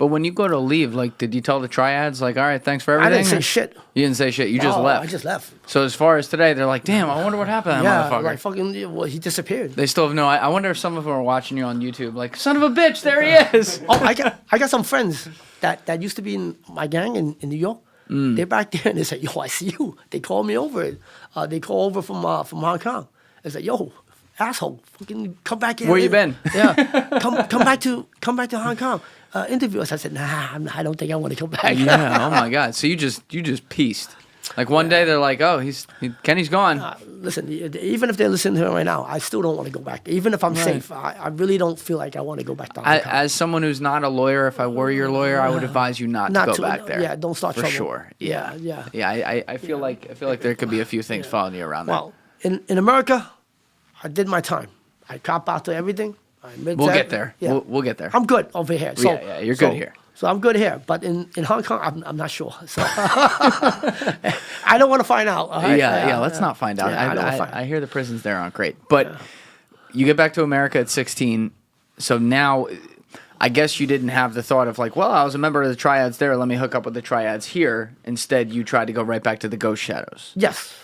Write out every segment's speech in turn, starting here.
But when you go to leave, like, did you tell the triads, like, all right, thanks for everything? I didn't say shit. You didn't say shit. You just left. I just left. So as far as today, they're like, damn, I wonder what happened to that motherfucker. Like fucking, well, he disappeared. They still have no. I wonder if some of them are watching you on YouTube, like, son of a bitch, there he is. Oh, I got some friends that used to be in my gang in New York. They're back there and they said, yo, I see you. They called me over. They called over from Hong Kong. They said, yo, asshole, fucking come back here. Where you been? Yeah, come back to Hong Kong. Interview us. I said, nah, I don't think I want to come back. Yeah. Oh my God. So you just pieced. Like one day they're like, oh, Kenny's gone. Listen, even if they're listening to it right now, I still don't want to go back. Even if I'm safe, I really don't feel like I want to go back to Hong Kong. As someone who's not a lawyer, if I were your lawyer, I would advise you not to go back there. Yeah, don't start trouble. For sure. Yeah. Yeah. I feel like there could be a few things following you around there. Well, in America, I did my time. I cop out to everything. We'll get there. Yeah. We'll get there. I'm good over here. So, you're good here. So I'm good here. But in Hong Kong, I'm not sure. So I don't want to find out. Right? Yeah, let's not find out. I hear the prisons there aren't great. But you get back to America at 16. So now I guess you didn't have the thought of like, well, I was a member of the triads there. Let me hook up with the triads here. Instead, you tried to go right back to the Ghost Shadows. Yes.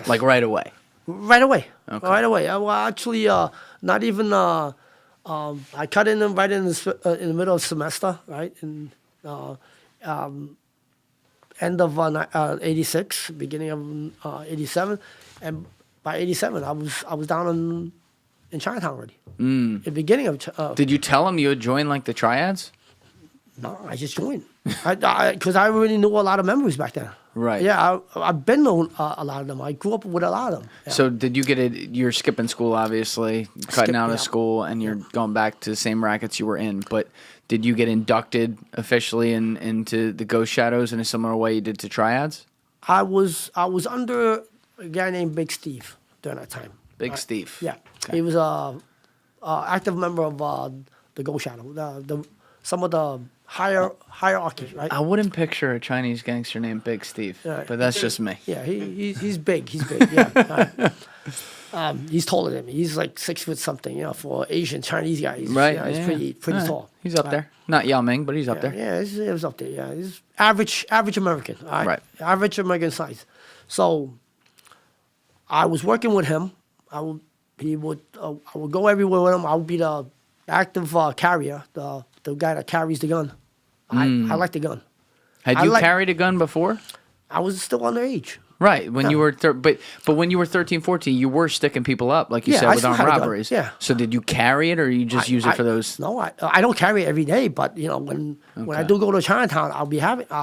Like right away. Right away. Okay. Right away. Well, actually, not even. I cut in right in the middle of semester, right? In end of '86, beginning of '87, and by '87, I was down in Chinatown already. The beginning of. Did you tell them you would join like the triads? No, I just joined. Because I already knew a lot of members back then. Right. Yeah, I've been known a lot of them. I grew up with a lot of them. Yeah. So did you get it? You're skipping school, obviously, cutting out of school, and you're going back to the same rackets you were in. But did you get inducted officially into the Ghost Shadows in a similar way you did to triads? I was under a guy named Big Steve during that time. Big Steve. Yeah, Okay. he was a active member of the Ghost Shadow. Some of the hierarchy, right? I wouldn't picture a Chinese gangster named Big Steve, but that's just me. Yeah, he's big. He's big. Yeah. He's taller than me. He's like 6 foot something. For Asian Chinese guy, he's pretty tall. He's up there. Not Yao Ming, but he's up there. Yeah, he was up there. Yeah, he's average American. Right. Average American size. So I was working with him. I would go everywhere with him. I would be the active carrier, the guy that carries the gun. I like the gun. Had you carried a gun before? I was still underage. Right. When you were but when you were 13, 14, you were sticking people up, like you said, with armed robberies. Yeah. So did you carry it, or you just use it for those? No, I don't carry it every day, but when I do go to Chinatown, I'll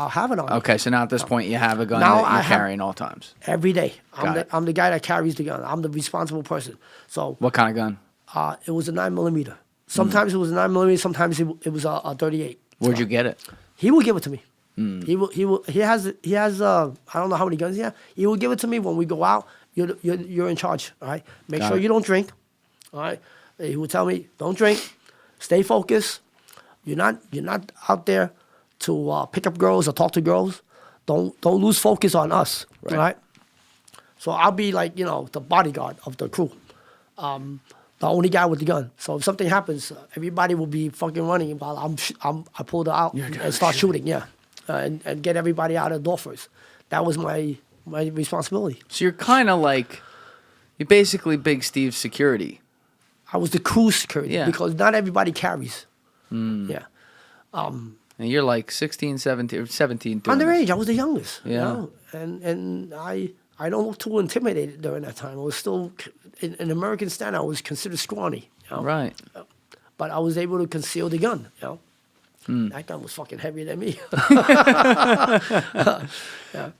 have it on. Okay, so now at this point you have a gun now that you're carrying all times. Every day. I'm the guy that carries the gun. I'm the responsible person. So what kind of gun? It was a 9mm. Sometimes it was a 9mm. Sometimes it was a 38. Where'd you get it? He will give it to me. He has I don't know how many guns he has. He will give it to me when we go out. You're in charge. All right. Make sure you don't drink. All right. He will tell me, don't drink. Stay focused. You're not out there to pick up girls or talk to girls. Don't lose focus on us. Right. All right. So I'll be like the bodyguard of the crew. The only guy with the gun. So if something happens, everybody will be fucking running while I pull it out and start shooting. Yeah, and get everybody out of the door first. That was my responsibility. So you're basically Big Steve's security. I was the crew security because not everybody carries. Yeah. And you're like 16, 17, 17. Underage. I was the youngest. Yeah. And I don't look too intimidated during that time. I was still, in American standard, I was considered scrawny. Right. But I was able to conceal the gun. That gun was fucking heavier than me.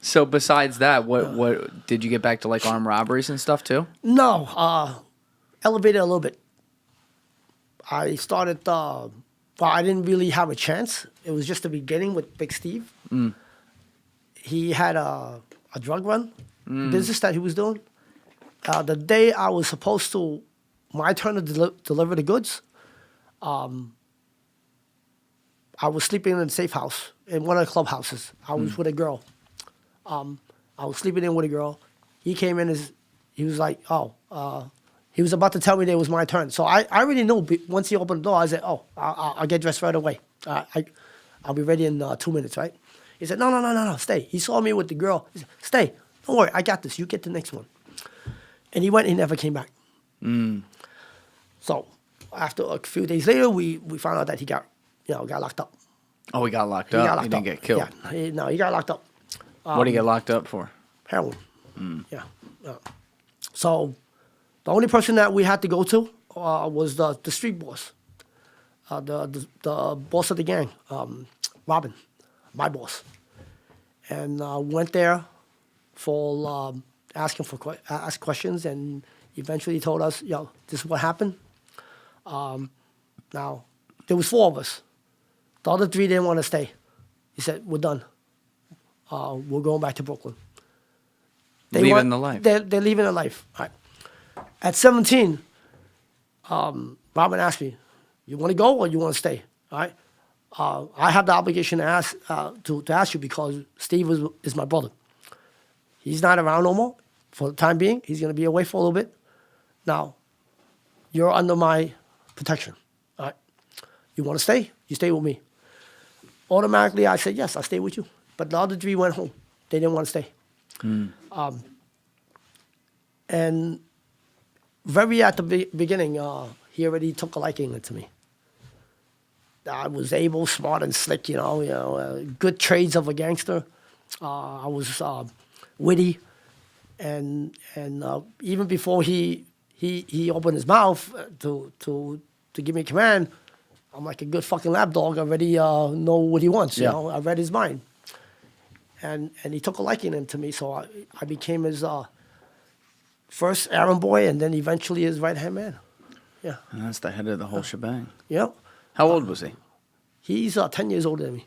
So besides that, what did you get back to like armed robberies and stuff too? No, elevated a little bit. I started. I didn't really have a chance. It was just the beginning with Big Steve. He had a drug run. Business that he was doing. The day I was supposed to, my turn to deliver the goods, I was sleeping in a safe house in one of the clubhouses. I was with a girl. I was sleeping in with a girl. He came in he was like, he was about to tell me that it was my turn. So I already knew once he opened the door, I said, I'll get dressed right away. I'll be ready in 2 minutes, right? He said, no, stay. He saw me with the girl. He said, stay. Don't worry, I got this. You get the next one. And he went and he never came back. So after a few days later, we found out that he got locked up. Oh, he got locked up? He didn't get killed? Yeah, he got locked up. What did he get locked up for? Heroin. Yeah. So the only person that we had to go to was the street boss, the boss of the gang, Robin, my boss. And went there for asking for ask questions, and eventually told us, this is what happened. Now, there was 4 of us. The other 3 didn't want to stay. He said, we're done. We're going back to Brooklyn. Leaving the life. They're leaving the life. All right. At 17, Robin asked me, you want to go or you want to stay? All right. I have the obligation to ask to ask you because Steve is my brother. He's not around no more for the time being. He's going to be away for a little bit. Now, you're under my protection. All right. You want to stay? You stay with me. Automatically, I said, yes, I'll stay with you. But the other 3 went home. They didn't want to stay. And very at the beginning, he already took a liking to me. I was able, smart, and slick, good trades of a gangster. I was witty, and even before he opened his mouth to give me a command, I'm like a good fucking lapdog. I already know what he wants. You know, I read his mind, and he took a liking to me. So I became his first errand boy, and then eventually his right-hand man. Yeah. And that's the head of the whole shebang. Yeah. How old was he? He's 10 years older than me.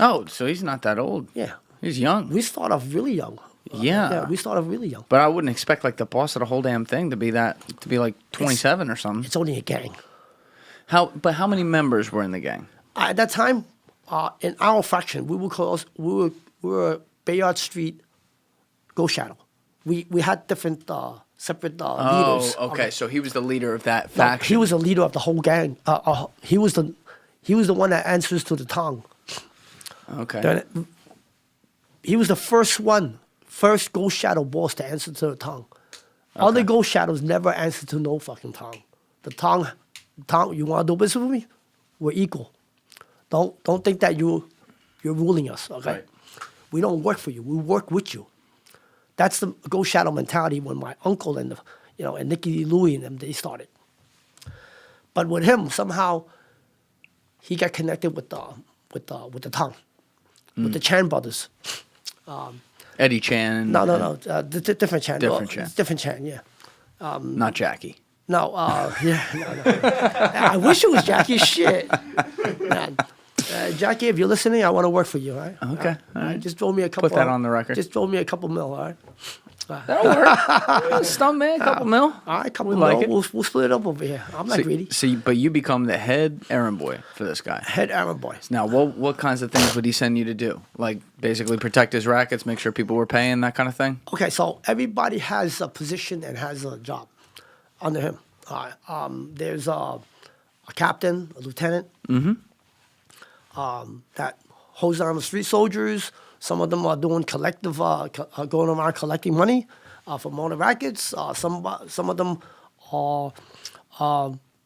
Oh, so he's not that old. Yeah. He's young. We start off really young. Yeah, we started really young. But I wouldn't expect like the boss of the whole damn thing to be like 27 or something. It's only a gang. But how many members were in the gang? At that time, in our faction, we were Bayard Street Ghost Shadow. We had different separate leaders. Oh, okay. So he was the leader of that faction. He was the leader of the whole gang. He was the one that answers to the tongue. Okay. He was the first Ghost Shadow boss to answer to the tongue. Okay. Other Ghost Shadows never answer to no fucking tongue. The tongue, you want to do business with me? We're equal. Don't think that you're ruling us, okay? Right. We don't work for you. We work with you. That's the Ghost Shadow mentality when my uncle and and Nicky Louie and them, they started. But with him, somehow he got connected with the tongue, with the Chan brothers. Eddie Chan. No. Different Chan. Different Chan. Different Chan, yeah. Not Jackie. No, yeah. No. I wish it was Jackie. Shit. Man. Jackie, if you're listening, I want to work for you, all right? Okay. All right. Just throw me a couple. Put that on the record. Just throw me a couple mil, all right? That'll work. Stump man, a couple mil. All right, couple mil. Like we'll split it up over here. I'm not greedy. But you become the head errand boy for this guy. Head errand boy. Now, what kinds of things would he send you to do? Like basically protect his rackets, make sure people were paying, that kind of thing? Okay, so everybody has a position and has a job under him. There's a captain, a lieutenant, that holds down the street soldiers. Some of them are doing collective, going around collecting money for motor rackets. Some of them are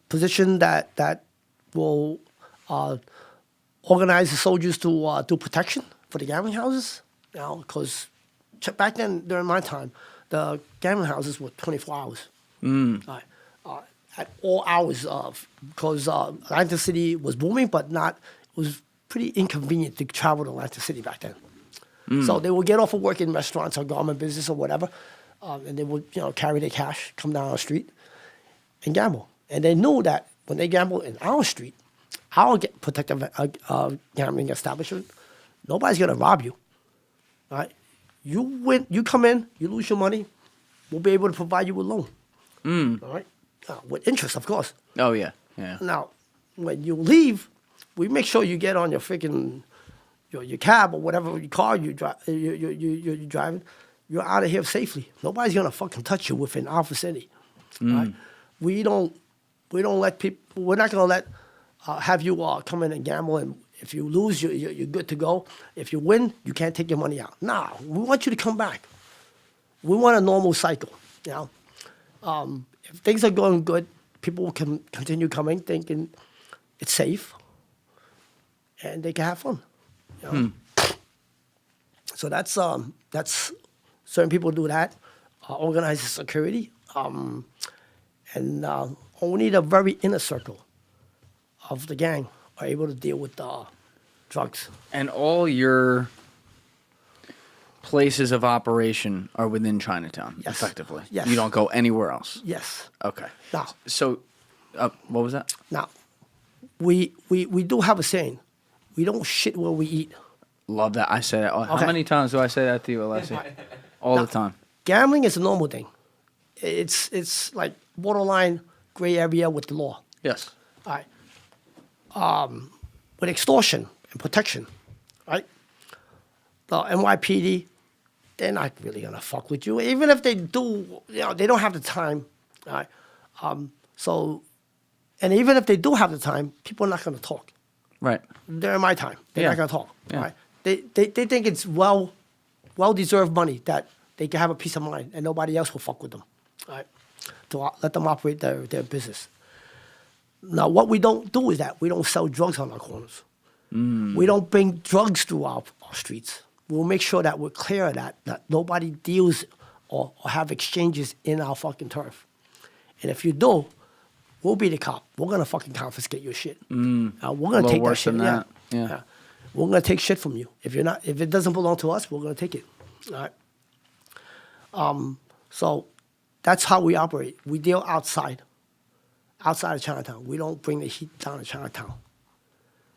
positioned that will organize the soldiers to do protection for the gambling houses. Because back then, during my time, the gambling houses were 24 hours. At all hours, because Atlantic City was booming, but it was pretty inconvenient to travel to Atlantic City back then. So they would get off of work in restaurants or garment business or whatever, and they would carry their cash, come down our street, and gamble. And they knew that when they gamble in our street, our protective gambling establishment, nobody's gonna rob you. All right, you win, you come in, you lose your money, we'll be able to provide you a loan. All right, with interest, of course. Oh yeah. Now, when you leave, we make sure you get on your freaking your cab or whatever your car you're driving. You're out of here safely. Nobody's gonna fucking touch you within our vicinity. Right? We don't let people. We're not gonna let have you come in and gamble If you lose, you're good to go. If you win, you can't take your money out. Nah, we want you to come back. We want a normal cycle. You know, if things are going good, people can continue coming, thinking it's safe, and they can have fun. You know? So that's certain people do that, organize security, and only the very inner circle of the gang are able to deal with drugs. And all your places of operation are within Chinatown, Yes. effectively. Yes. You don't go anywhere else. Yes. Okay. Now, So, what was that? now, we do have a saying: we don't shit where we eat. Love that. I say that. How Okay. many times do I say that to you, Alessi? All the time. Gambling is a normal thing. It's like borderline gray area with the law. Yes. All right. With extortion and protection, right? The NYPD, they're not really gonna fuck with you. Even if they do, you know, they don't have the time. All right. And even if they do have the time, people are not gonna talk. Right. During my time, they're Yeah. not gonna talk. Yeah. Right? They think it's well deserved money that they can have a peace of mind and nobody else will fuck with them. Right? To let them operate their business. Now, what we don't do is that we don't sell drugs on our corners. We don't bring drugs through our streets. We'll make sure that we're clear of that nobody deals or have exchanges in our fucking turf. And if you do, we'll be the cop. We're gonna fucking confiscate your shit. We're gonna take that worse shit. than that. Yeah. We're gonna take shit from you. If it doesn't belong to us, we're gonna take it. All right. So that's how we operate. We deal outside of Chinatown. We don't bring the heat down to Chinatown.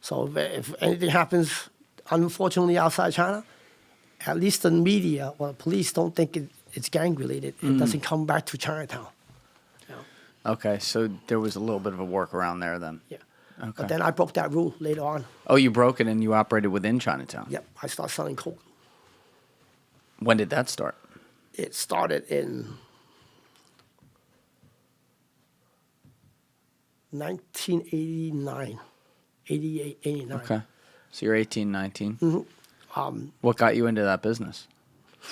So if anything happens, unfortunately, outside China, at least the media or the police don't think it's gang related. It doesn't come back to Chinatown. You know? Okay, so there was a little bit of a workaround there then. Yeah. Okay. But then I broke that rule later on. Oh, you broke it and you operated within Chinatown. Yep. I started selling coke. When did that start? It started in 1989, 88, 89. Okay. So you're 18, 19. Mm-hmm. What got you into that business?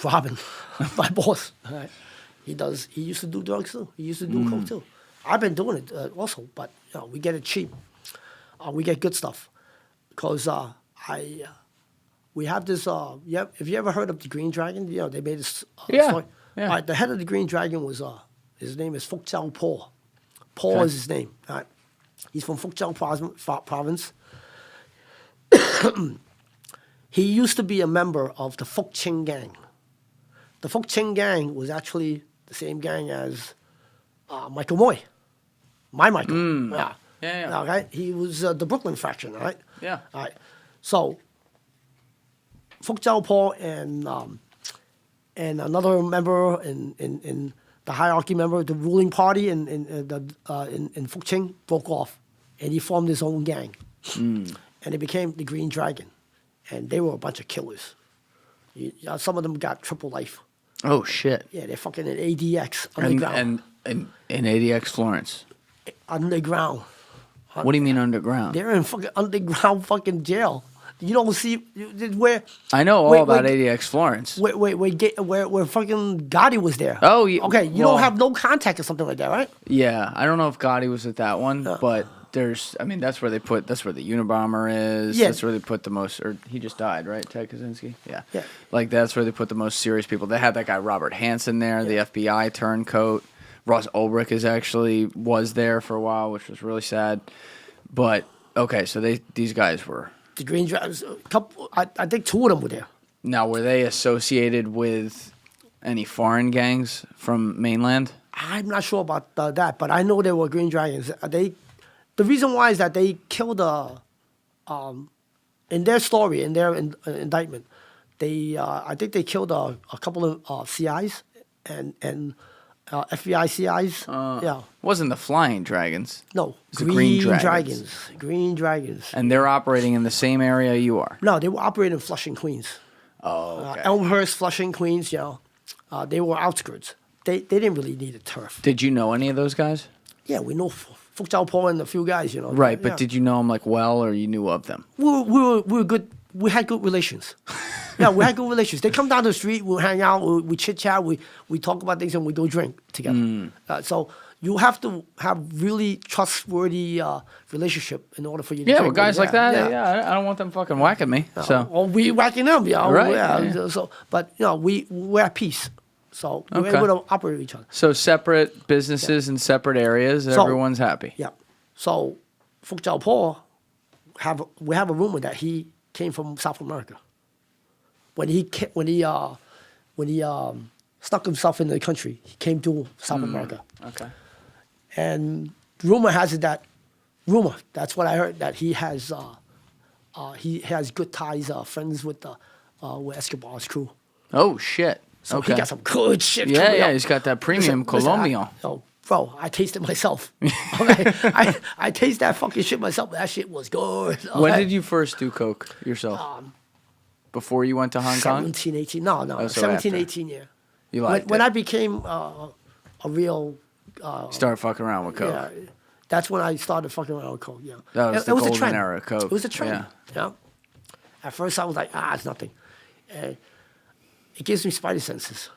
Robin, my boss. Right. He used to do drugs too. He used to do coke too. I've been doing it also, but you know, we get it cheap. We get good stuff. Because we have this, have you ever heard of the Green Dragon? You know, they made this Yeah, story. yeah. All right, the head of the Green Dragon was, his name is Fukzhou Paul. Paul Okay. is his name. All right. He's from Fukzhou province. He used to be a member of the Fukching gang. The Fukching gang was actually the same gang as Michael Moy. My Michael. Yeah. Yeah. Okay. He was the Brooklyn faction, all right? Yeah. All right. So, Fukzhou Paul and another member in the hierarchy member, the ruling party in Fukching broke off, and he formed his own gang, and it became the Green Dragon, and they were a bunch of killers. Some of them got triple life. Oh, shit. Yeah, they're fucking in ADX underground. And in ADX Florence. Underground. What do you mean underground? They're in fucking underground fucking jail. You don't see where. I know all about ADX Florence. Where fucking Gotti was there. Oh, yeah. Okay, you Well- don't have no contact or something like that, right? Yeah, I don't know if Gotti was at that one, but that's where the Unabomber is. Yeah. That's where they put the most, or he just died, right? Ted Kaczynski? Yeah. Yeah. Like, that's where they put the most serious people. They had that guy Robert Hansen there, the FBI turncoat. Ross Ulbricht was there for a while, which was really sad. But, okay, so these guys were. The Green Dragons, I think two of them were there. Now, were they associated with any foreign gangs from mainland? I'm not sure about that, but I know they were Green Dragons. The reason why is that they killed in their story, in their indictment, I think they killed a couple of CIs and FBI CIs. Yeah. Wasn't the Flying Dragons. No, It's the Green Green Dragons. Green Dragons. And they're operating in the same area you are. No, they were operating in Flushing, Queens. Oh, okay. Elmhurst, Flushing, Queens, you know. They were outskirts. They didn't really need a turf. Did you know any of those guys? Yeah, we know Fuk Jiao Po and a few guys, you know. Right, but did you know them like well, or you knew of them? We were good. We had good relations. Yeah, we had good relations. They come down the street, we hang out, we chit chat, we talk about things, and we go drink together. So you have to have really trustworthy relationship in order for you to Yeah, drink well, guys like that, yeah. I don't want them fucking whacking me. So Or we whacking them, you know. Right, Yeah. yeah. So, but you know, we're at peace. So we're Okay. able to operate with each other. So separate businesses in separate areas. So- Everyone's happy. Yeah. So Fuk Jiao Po we have a rumor that he came from South America. When he stuck himself in the country, he came to South America. Okay. And rumor has it that's what I heard, that he has good ties, friends with Escobar's crew. Oh shit. So okay. he got some good shit. Yeah, coming yeah. up. He's got that premium Colombian. Bro, I tasted myself. Okay? I taste that fucking shit myself. That shit was good. When Okay? did you first do coke yourself? Before you went to Hong Kong? 17, 18. No, so 17, after. 18, yeah. You liked when it. I became a real... Start fucking around with coke. Yeah, that's when I started fucking around with coke, yeah. That was it the was a golden trend. era of coke. It was a trend, Yeah. yeah. At first I was like, it's nothing. It gives me spidey senses.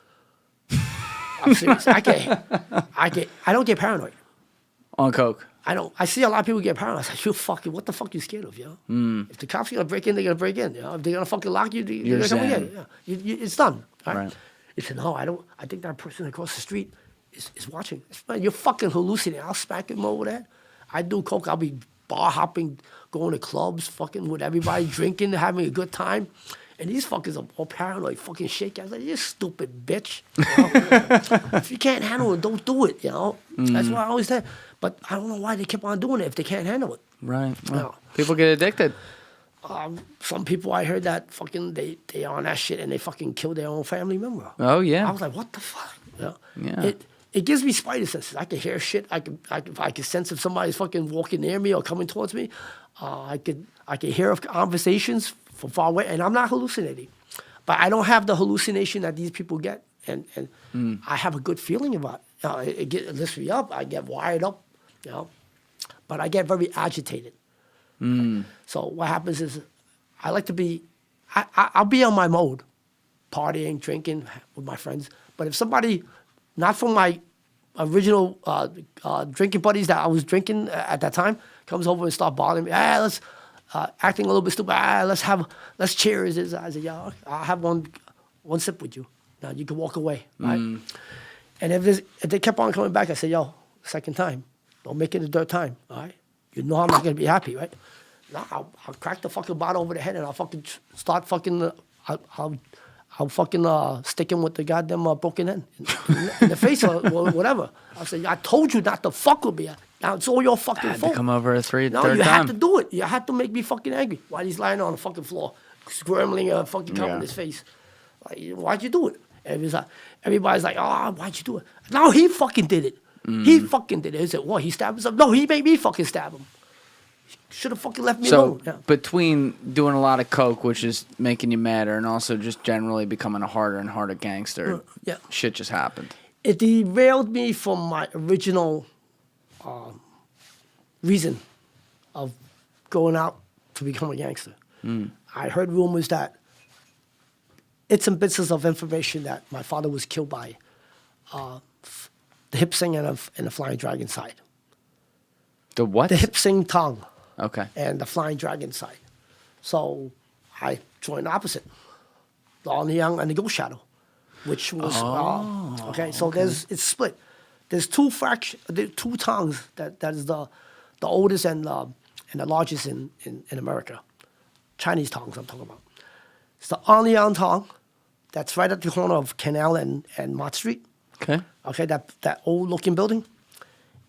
I'm serious. I don't get paranoid. On coke. I don't. I see a lot of people get paranoid. I say, what the fuck you scared of, you know? If the cops are gonna break in, they're gonna break in. You know? If they're gonna fucking lock you, they're gonna come zen. in. Yeah. It's done. Right. He said, no, I don't. I think that person across the street is watching. Man, you're fucking hallucinating. I'll smack him over that. I do coke. I'll be bar hopping, going to clubs, fucking with everybody, drinking, having a good time. And these fuckers are all paranoid, fucking shaky. I was like, you stupid bitch. You know? If you can't handle it, don't do it, you know? That's what I always said. But I don't know why they keep on doing it if they can't handle it. Right. Well, No. people get addicted. Some people, I heard that fucking, they are on that shit and they fucking kill their own family member. Oh, yeah. I was like, what the fuck? You know? Yeah. It gives me spidey senses. I can hear shit. I can sense if somebody's fucking walking near me or coming towards me. I can hear conversations from far away, and I'm not hallucinating. But I don't have the hallucination that these people get, and I have a good feeling about it. It lifts me up. I get wired up, you know. But I get very agitated. So what happens is, I like to be, I'll be on my mode, partying, drinking with my friends. But if somebody, not from my original drinking buddies that I was drinking at that time, comes over and start bothering me, let's acting a little bit stupid. Let's cheers. I said, yeah, I'll have one sip with you. Now you can walk away, right? And if they kept on coming back, I said, yo, second time, don't make it a third time, all right? You know I'm not gonna be happy, right? Now I'll crack the fucking bottle over the head and I'll fucking start fucking. I'll fucking stick him with the goddamn broken end in the face or whatever. I'll say, I told you not to fuck with me. Now it's all your fucking Had fault. to come over a third No, time. you had to do it. You had to make me fucking angry. While he's lying on the fucking floor, squirming a fucking cup in his face. Like, why'd you do it? And everybody's like, why'd you do it? No, he fucking did it. He fucking did it. He said, what, he stabbed himself? No, he made me fucking stab him. Should have fucking left me alone. Yeah. Between doing a lot of coke, which is making you madder, and also just generally becoming a harder and harder gangster, shit just happened. It derailed me from my original reason of going out to become a gangster. I heard rumors that it's some bits of information that my father was killed by the hip sing and the flying dragon side. The what? The hip sing tongue. Okay. And the flying dragon side. So I joined the opposite, the On the Young and the Ghost Shadow, which was okay. So it's split. There's two tongues that is the oldest and the largest in America. Chinese tongues I'm talking about. It's the On the Young tongue, that's right at the corner of Canal and Mott Street. Okay. Okay, that old looking building,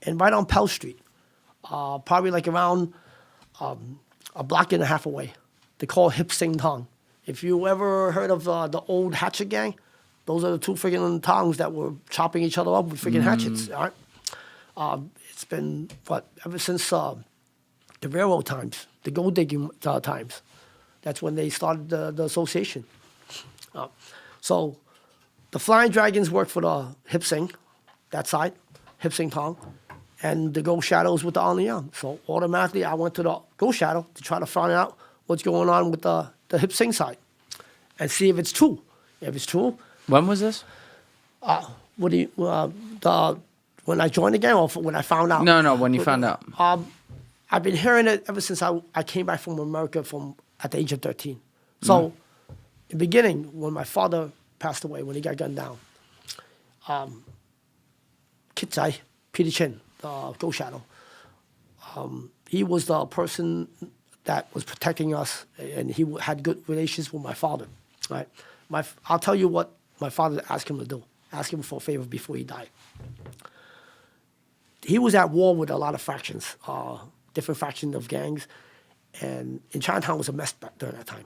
and right on Pell Street, probably like around a block and a half away. They call it Hip Sing Tong. If you ever heard of the old hatchet gang, those are the two freaking tongs that were chopping each other up with freaking hatchets. All right? It's been, ever since the railroad times, the gold digging times. That's when they started the association. So the Flying Dragons work for the Hip Sing, that side, Hip Sing Tong, and the Ghost Shadows with the On Leon. So automatically, I went to the Ghost Shadow to try to find out what's going on with the Hip Sing side and see if it's true. If it's true. When was this? What do you, when I joined the gang or when I found out? No, when you found out. I've been hearing it ever since I came back from America at the age of 13. So, in the beginning, when my father passed away, when he got gunned down, Kitsai, Peter Chin, the Ghost Shadow, he was the person that was protecting us, and he had good relations with my father. Right? I'll tell you what my father asked him to do. Ask him for a favor before he died. He was at war with a lot of factions, different factions of gangs, and in Chinatown was a mess back during that time.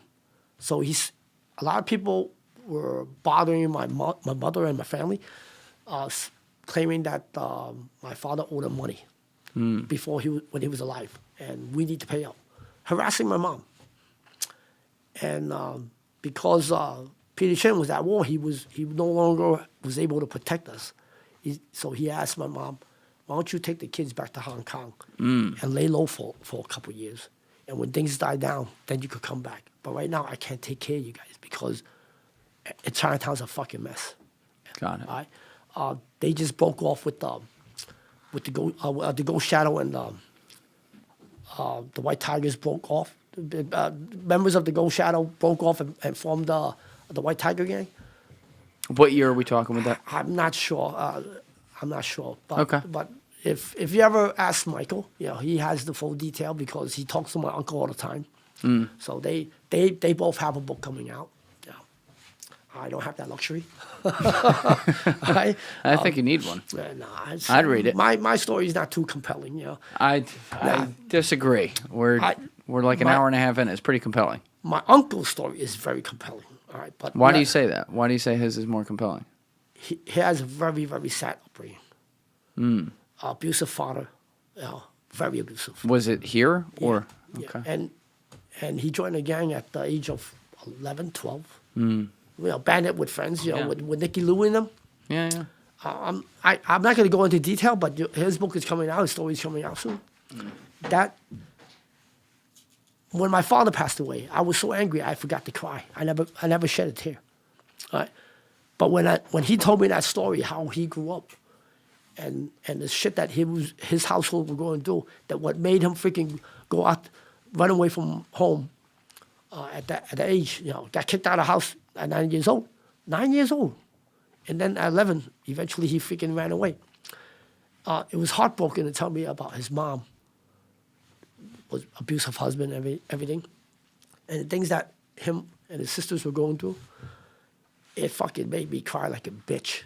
So a lot of people were bothering my mother and my family, claiming that my father owed them money when he was alive, and we need to pay up, harassing my mom. And because Peter Chen was at war, he no longer was able to protect us. So he asked my mom, "Why don't you take the kids back to Hong Kong and lay low for a couple of years? And when things die down, then you could come back. But right now, I can't take care of you guys because Chinatown's a fucking mess." Got it. Right? They just broke off with the Ghost Shadow and the White Tigers broke off. Members of the Ghost Shadow broke off and formed the White Tiger gang. What year are we talking with that? I'm not sure. But, okay. But if you ever ask Michael, he has the full detail because he talks to my uncle all the time. So they both have a book coming out. I don't have that luxury. I think you need one. I'd read it. My story is not too compelling. I disagree. We're like an hour and a half in. It's pretty compelling. My uncle's story is very compelling. All right, but why do you say that? Why do you say his is more compelling? He has a very, very sad upbringing. Abusive father, very abusive. Was it here or? Yeah. Okay. And he joined a gang at the age of 11, 12. Bandit with friends, with Nicky Lou in them. Yeah. I'm not going to go into detail, but his book is coming out. His story is coming out soon. When my father passed away, I was so angry I forgot to cry. I never shed a tear. Right? But when he told me that story, how he grew up, and the shit that his household were going through, that what made him freaking go out, run away from home at that age, got kicked out of the house at 9 years old. 9 years old. And then at 11, eventually he freaking ran away. It was heartbroken to tell me about his mom, was abusive husband, everything. And the things that him and his sisters were going through, it fucking made me cry like a bitch.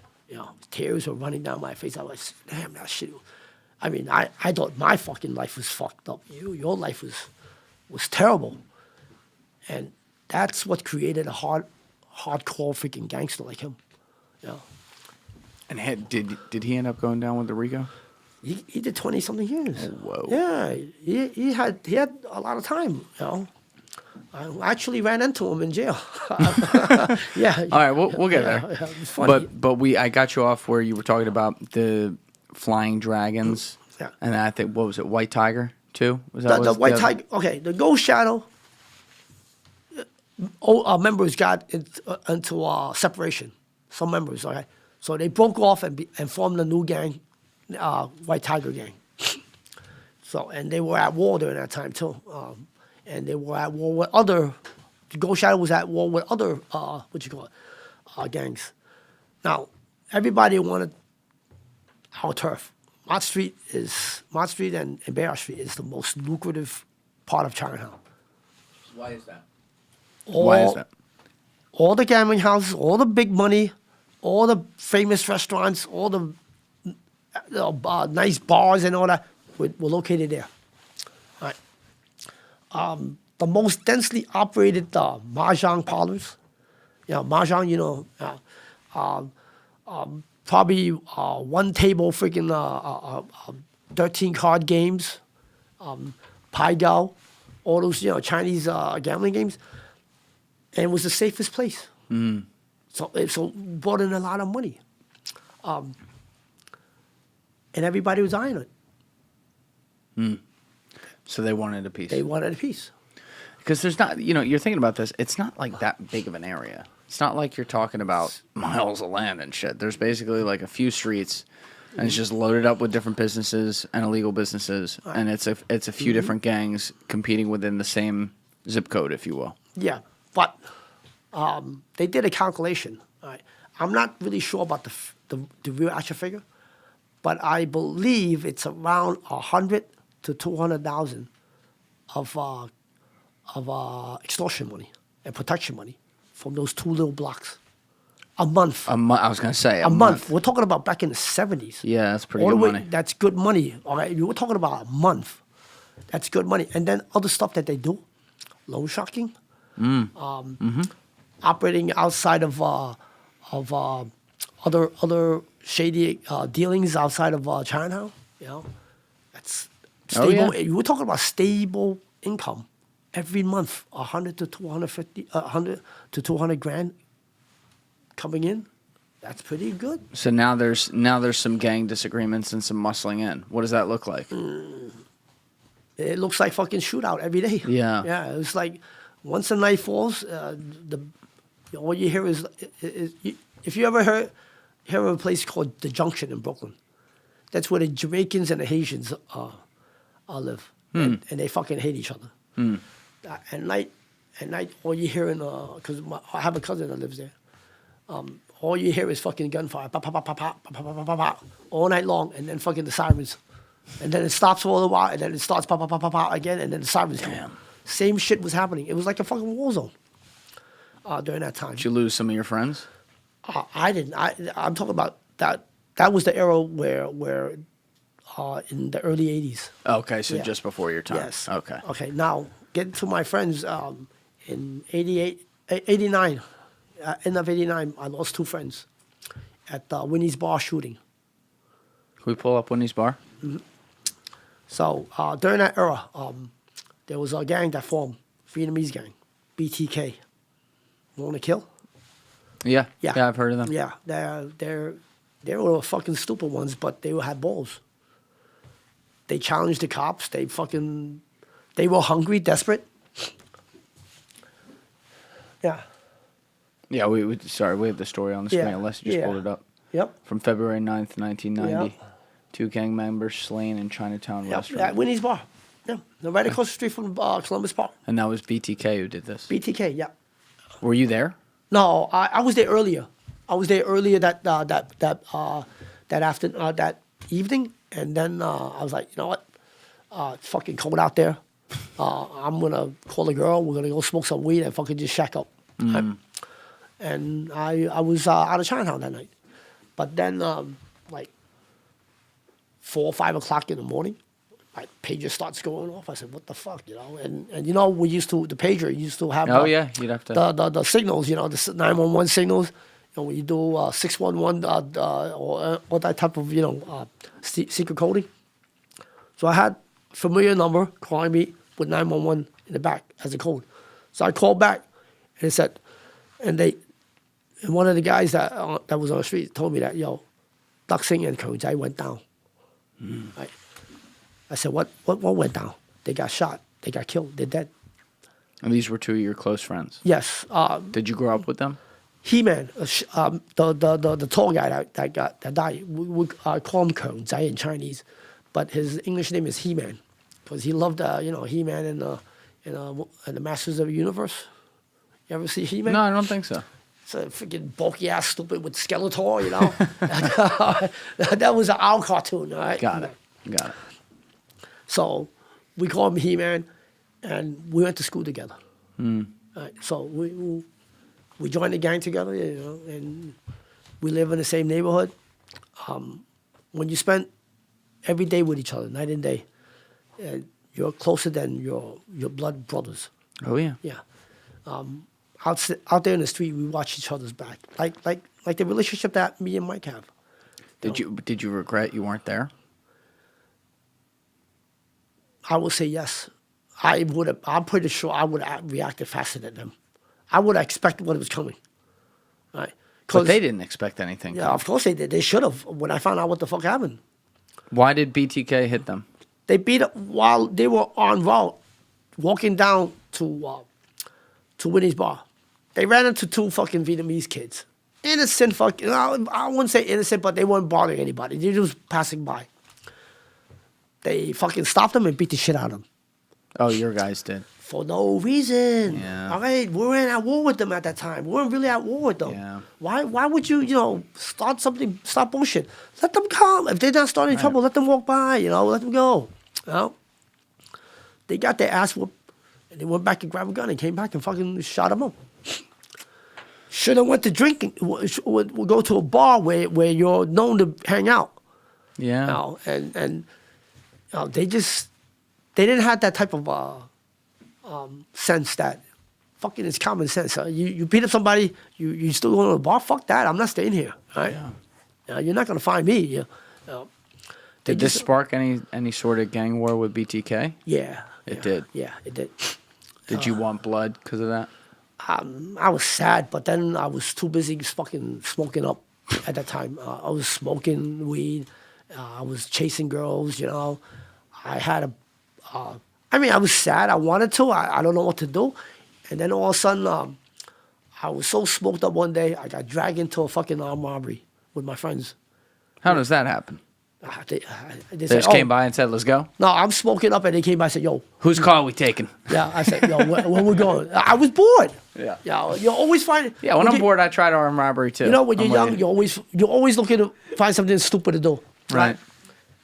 Tears were running down my face. I was like, damn, that shit. I mean, I thought my fucking life was fucked up. Your life was terrible. And that's what created a hardcore freaking gangster like him. And did he end up going down with the Rico? He did 20-something years. Oh, whoa. Yeah, he had a lot of time. I actually ran into him in jail. Yeah. All right, we'll get there. Yeah, it was funny. But I got you off where you were talking about the flying dragons. Yeah. And I think, what was it, White Tiger too? Was the White Tiger? Okay, the Ghost Shadow. Members got into separation. Some members, okay, so they broke off and formed a new gang, White Tiger gang. So and they were at war during that time too. And they were at war with the Ghost Shadow was at war with other, gangs. Now, everybody wanted our turf. Mott Street and Bayard Street is the most lucrative part of Chinatown. Why is that? All the gambling houses, all the big money, all the famous restaurants, all the nice bars and all that were located there. The most densely operated mahjong parlors. Mahjong, probably one table freaking 13 card games, Pai Gao, all those Chinese gambling games, and it was the safest place. So brought in a lot of money, and everybody was eyeing it. So they wanted a piece. They wanted a piece. Because there's not, you're thinking about this. It's not like that big of an area. It's not like you're talking about miles of land and shit. There's basically like a few streets, and it's just loaded up with different businesses and illegal businesses, and it's a few different gangs competing within the same zip code, if you will. Yeah, but they did a calculation. All right. I'm not really sure about the real actual figure, but I believe it's around 100 to 200,000 of extortion money and protection money from those two little blocks. A month. I was going to say a month. We're talking about back in the 70s. Yeah, that's pretty good money. That's good money. All right, you were talking about a month. That's good money. And then other stuff that they do, loan sharking, operating outside of other shady dealings outside of Chinatown. That's stable. Oh, yeah. You were talking about stable income every month, 100 to 200 grand coming in. That's pretty good. So now there's some gang disagreements and some muscling in. What does that look like? It looks like fucking shootout every day. Yeah. Yeah. It's like once the night falls, all you hear is if you ever hear of a place called the Junction in Brooklyn, that's where the Jamaicans and the Haitians live, and they fucking hate each other. At night, all you hear because I have a cousin that lives there. All you hear is fucking gunfire, pop, pop, pop, pop, pop, pop, pop, pop, pop, all night long, and then fucking the sirens, and then it stops for a little while, and then it starts pop, pop, pop, pop, pop again, and then the sirens come. Same shit was happening. It was like a fucking war zone during that time. Did you lose some of your friends? I didn't. I'm talking about that. That was the era where in the early '80s. Okay, so Yeah. just before your time. Yes. Okay. Okay. Now getting to my friends in '89. End of '89, I lost two friends at Winnie's Bar shooting. Can we pull up Winnie's Bar? So during that era, there was a gang that formed, Vietnamese gang, BTK. Want to kill? Yeah. Yeah. Yeah, I've heard of them. Yeah, they were fucking stupid ones, but they had balls. They challenged the cops. They were hungry, desperate. Yeah. Yeah, we have the story on the screen. Yeah, Unless you just yeah. pulled it up. Yep. From February 9th, 1990. Yep. 2 gang members slain in Chinatown Yep. restaurant. At Winnie's Bar. Yeah. They're right across the street from Columbus Park. And that was BTK who did this. BTK, yeah. Were you there? No, I was there earlier. I was there earlier that evening, and then I was like, you know what? It's fucking cold out there. I'm gonna call a girl. We're gonna go smoke some weed and fucking just shack up. Right? And I was out of Chinatown that night. But then, like 4 or 5 o'clock in the morning, my pager starts going off. I said, "What the fuck?" And the pager used to have. Oh yeah, you'd have to. The signals, the 911 signals. When you do 611 or all that type of secret coding. So I had a familiar number calling me with 911 in the back as a code. So I called back, and it said, and one of the guys that was on the street told me that Duck Singh and Kong Jai went down. Right? I said, what went down? They got shot. They got killed. They're dead. And these were 2 of your close friends? Yes. Did you grow up with them? He-Man, the tall guy that died, we call him Kong Jai in Chinese, but his English name is He-Man, because he loved He-Man and the Masters of the Universe. You ever see He-Man? No, I don't think so. It's a freaking bulky ass stupid with Skeletor, That was our cartoon, all right? Got it. So we call him He-Man, and we went to school together. All right, so we joined the gang together, and we live in the same neighborhood. When you spend every day with each other, night and day, you're closer than your blood brothers. Oh yeah. Yeah. Out there in the street, we watch each other's back, like the relationship that me and Mike have. Did you regret you weren't there? I will say yes. I'm pretty sure I would have reacted faster than them. I would have expected what was coming. Right? But they didn't expect anything. Yeah, of course they did. They should have. When I found out what the fuck happened, Why did BTK hit them? They beat up while they were en route, walking down to Winnie's bar. They ran into 2 fucking Vietnamese kids. Innocent fucking, I wouldn't say innocent, but they weren't bothering anybody. They were just passing by. They fucking stopped them and beat the shit out of them. Oh, your guys did. For no reason. Yeah. All right, we weren't at war with them at that time. We weren't really at war with them. Yeah. Why would you, start bullshit? Let them come. If they're not starting trouble, let them walk by, let them go. They got their ass whooped, and they went back and grabbed a gun and came back and fucking shot them up. Should have went to drinking. We'll go to a bar where you're known to hang out. Yeah. And they didn't have that type of sense that fucking it's common sense. You beat up somebody, you still going to the bar? Fuck that. I'm not staying here. Right? Yeah. You're not going to find me. Did this spark any sort of gang war with BTK? Yeah. It did? Yeah, it did. Did you want blood because of that? I was sad, but then I was too busy fucking smoking up at that time. I was smoking weed. I was chasing girls, I had I was sad. I wanted to. I don't know what to do. And then all of a sudden, I was so smoked up one day, I got dragged into a fucking armed robbery with my friends. How does that happen? They They said, just came by and said, let's go? No, I'm smoking up, and they came by and said, yo. Whose car are we taking? Yeah, I said, yo, where we going? I was bored. Yeah. You always find. Yeah, when I'm bored, I try to armed robbery too. When you're young, you're always looking to find something stupid to do. Right.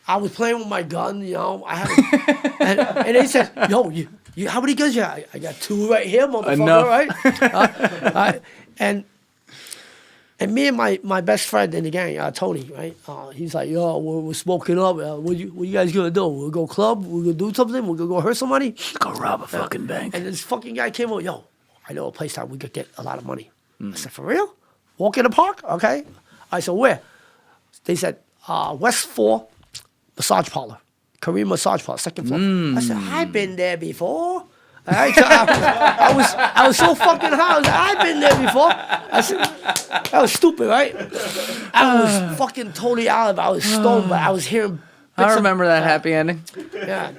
I was playing with my gun, I had, and they said, yo, you how many guns you got? I got 2 right here, motherfucker, right? And me and my best friend in the gang, Tony, right? He's like, yo, we're smoking up. What you guys gonna do? We'll go club? We're gonna do something? We're gonna go hurt somebody? Go rob a fucking bank. And this fucking guy came over, yo, I know a place that we could get a lot of money. I said, for real? Walk in the park? Okay. I said, where? They said, West 4 massage parlor. Korean massage parlor, 2nd floor. I said, I've been there before. All right, so I was so fucking high. I was like, I've been there before. I said, that was stupid, right? I was fucking totally out of it. I was stoned, but I was hearing. I remember that happy ending. Yeah.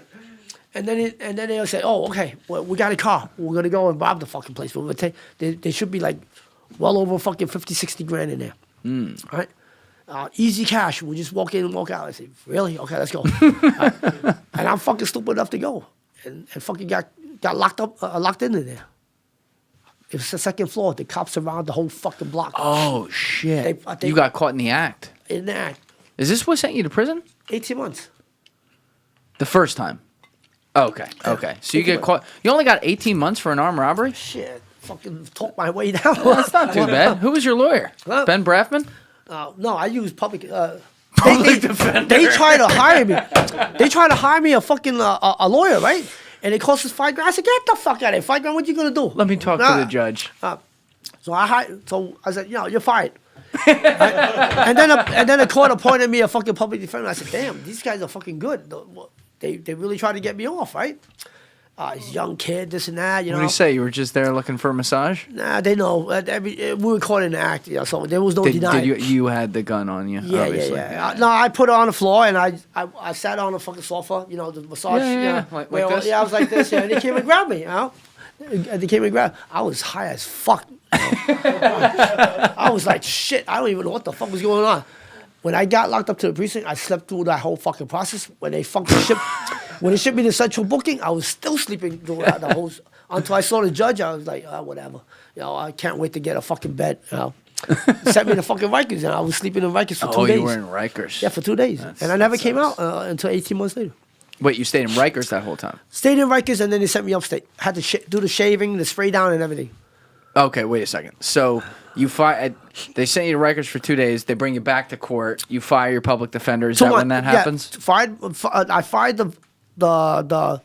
And then they said, oh, okay, well, we got a car. We're going to go and rob the fucking place. We're gonna there should be like well over fucking 50, 60 grand in there. Right? Easy cash. We just walk in and walk out. I said, really? Okay, let's go. And I'm fucking stupid enough to go. And fucking got locked in there. It was the 2nd floor. The cops around the whole fucking block. Oh, shit. You got caught in the act. In the act. Is this what sent you to prison? 18 months. The first time? Okay. So you get caught. You only got 18 months for an armed robbery? Shit. Fucking talk my way down. That's not too bad. Who was your lawyer? Huh? Ben Braffman? No, I use public... Public defender. They try to hire me. They try to hire me a fucking a lawyer, right? And it costs us $5,000. I said, get the fuck out of here. $5,000, what you gonna do? Let me talk to the judge. So I said, you're fired. And then the court appointed me a fucking public defender. I said, damn, these guys are fucking good. They really tried to get me off, right? He's a young kid, this and that, What did he say? You were just there looking for a massage? Nah, they know. We were caught in the act, so there was no denying. You had the gun on you, obviously. Yeah. No, I put it on the floor, and I sat on the fucking sofa, the massage. Yeah. Like this? Yeah, I was like this, and they came and grabbed me, They came and grabbed. I was high as fuck. I was like, shit, I don't even know what the fuck was going on. When I got locked up to the precinct, I slept through that whole fucking process. When they shipped me to central booking, I was still sleeping through the whole. Until I saw the judge, I was like, whatever. I can't wait to get a fucking bed. Sent me to fucking Rikers, and I was sleeping in Rikers for 2 days. Oh, you were in Rikers. Yeah, for 2 days, and I never came out until 18 months later. Wait, you stayed in Rikers that whole time? Stayed in Rikers, and then they sent me upstate. Had to do the shaving, the spray down, and everything. Okay, wait a second. So they sent you to Rikers for 2 days. They bring you back to court. You fire your public defender. Is that when that happens? I fired the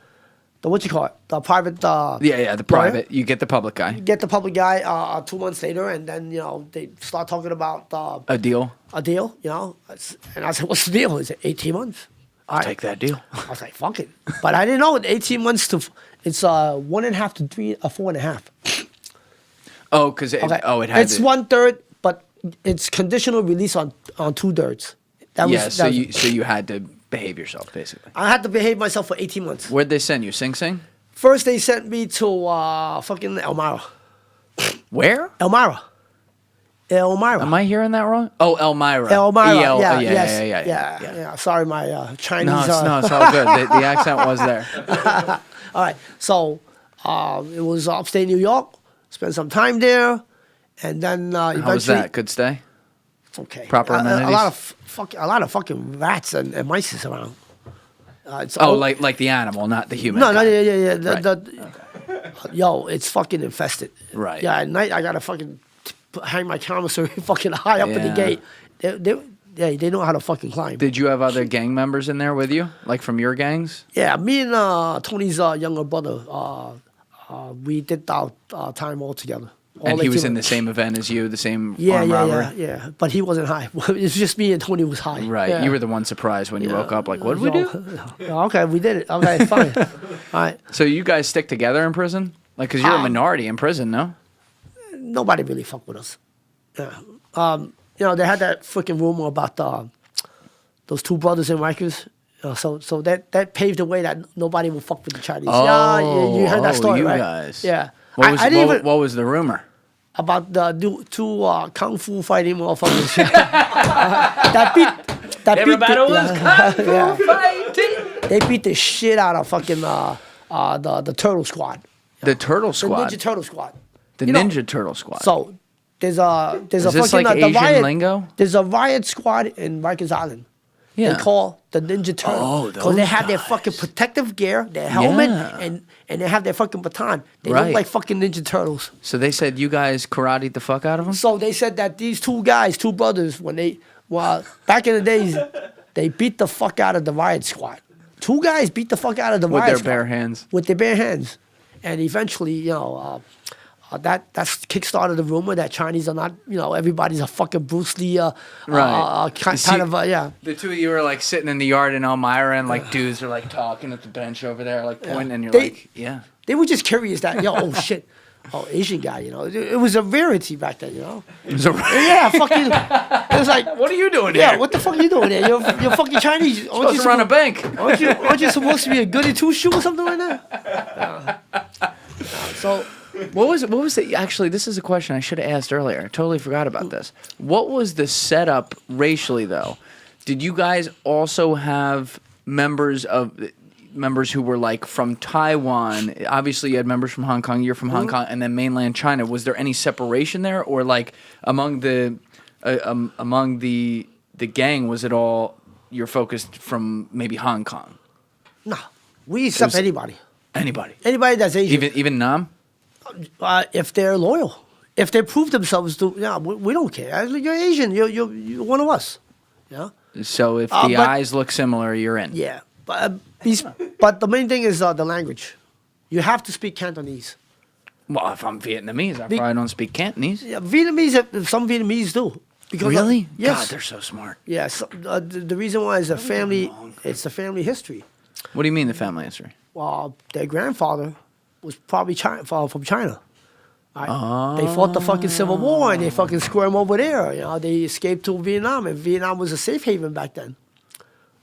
what you call it? The private. The private. Lawyer. You get the public guy. Get the public guy 2 months later, and then they start talking about a deal. A deal, and I said, "What's the deal?" He said, 18 months. I'll take that deal. I was like, "Fuck it," but I didn't know 18 months to it's 1.5 to 3 or 4.5. Oh, because it had it's 1/3, but it's conditional release on 2/3. So you had to behave yourself, basically. I had to behave myself for 18 months. Where'd they send you? Sing Sing? First, they sent me to fucking Elmira. Where? Elmira. Am I hearing that wrong? Oh, Elmira. Elmira. E-L- Yeah, yeah. yeah. Sorry, my Chinese. No, it's all good. The accent was there. All right. So it was upstate New York. Spent some time there, and then eventually. How was that? Good stay? It's okay. Proper amenities? A lot of fucking rats and mice around. Like the animal, not the human. No, kind. yeah. Yo, it's fucking infested. Right. Yeah, at night I gotta fucking hang my commissary fucking high up in the gate. They know how to fucking climb. Did you have other gang members in there with you, like from your gangs? Yeah, me and Tony's younger brother, we did our time all together. And he was in the same event as you, the same armed robbery? Yeah. But he wasn't high. It's just me and Tony was high. Right. Yeah. You were the one surprised when you woke up, like, what did we do? Okay, we did it. Okay, fine. All right. So you guys stick together in prison? Like, because you're a minority in prison, no? Nobody really fucked with us. Yeah. They had that freaking rumor about those two brothers in Rikers. So that paved the way that nobody will fuck with the Chinese. Oh, you heard that story, you right? guys. Yeah. What was the rumor? About the two kung fu fighting motherfuckers. that Everybody was kung fu fighting. They beat the shit out of fucking the Turtle Squad. The Turtle Squad? The Ninja Turtle Squad. The Ninja Turtle Squad. So there's a Is this fucking like the Asian riot, lingo? There's a riot squad in Rikers Island. Yeah. They call the Ninja Turtle. Oh, because they have their guys. fucking protective gear, their helmet, Yeah. and they have their fucking baton. They Right. look like fucking Ninja Turtles. So they said you guys karate the fuck out of them? So they said that these two brothers, back in the days, they beat the fuck out of the riot squad. Two guys beat the fuck out of the With riot their squad. bare hands? With their bare hands. And eventually, that's kickstarted the rumor that Chinese are not, everybody's a fucking Bruce Lee, Right. kind of, yeah. The two of you were like sitting in the yard in Elmira, and like dudes are like talking at the bench over there, like pointing, and you're like, yeah. They were just curious that, oh shit, Asian guy, It was a rarity back then, It was a Yeah, fucking, it was like, what are you doing yeah, here? what the fuck are you doing there? You're fucking Chinese. Supposed to run a bank. Aren't you supposed to be a goody two-shoe or something like that? So... What was the actually? This is a question I should have asked earlier. I totally forgot about this. What was the setup racially though? Did you guys also have members who were like from Taiwan? Obviously, you had members from Hong Kong. You're from Hong Kong, and then mainland China. Was there any separation there, or like among the gang? Was it all you're focused from maybe Hong Kong? No, we accept anybody. Anybody that's Asian. Even Nam. If they're loyal, if they prove themselves to, we don't care. You're Asian. You're one of us. Yeah. So if the eyes look similar, you're in. Yeah, but the main thing is the language. You have to speak Cantonese. Well, if I'm Vietnamese, I probably don't speak Cantonese. Yeah, Vietnamese. Some Vietnamese do. Because Really? yes. God, they're so smart. Yeah. So, the reason why is a family. It's the family history. What do you mean the family history? Well, their grandfather was probably from China. Right? They fought the fucking Civil War and they fucking squirmed over there. They escaped to Vietnam, and Vietnam was a safe haven back then.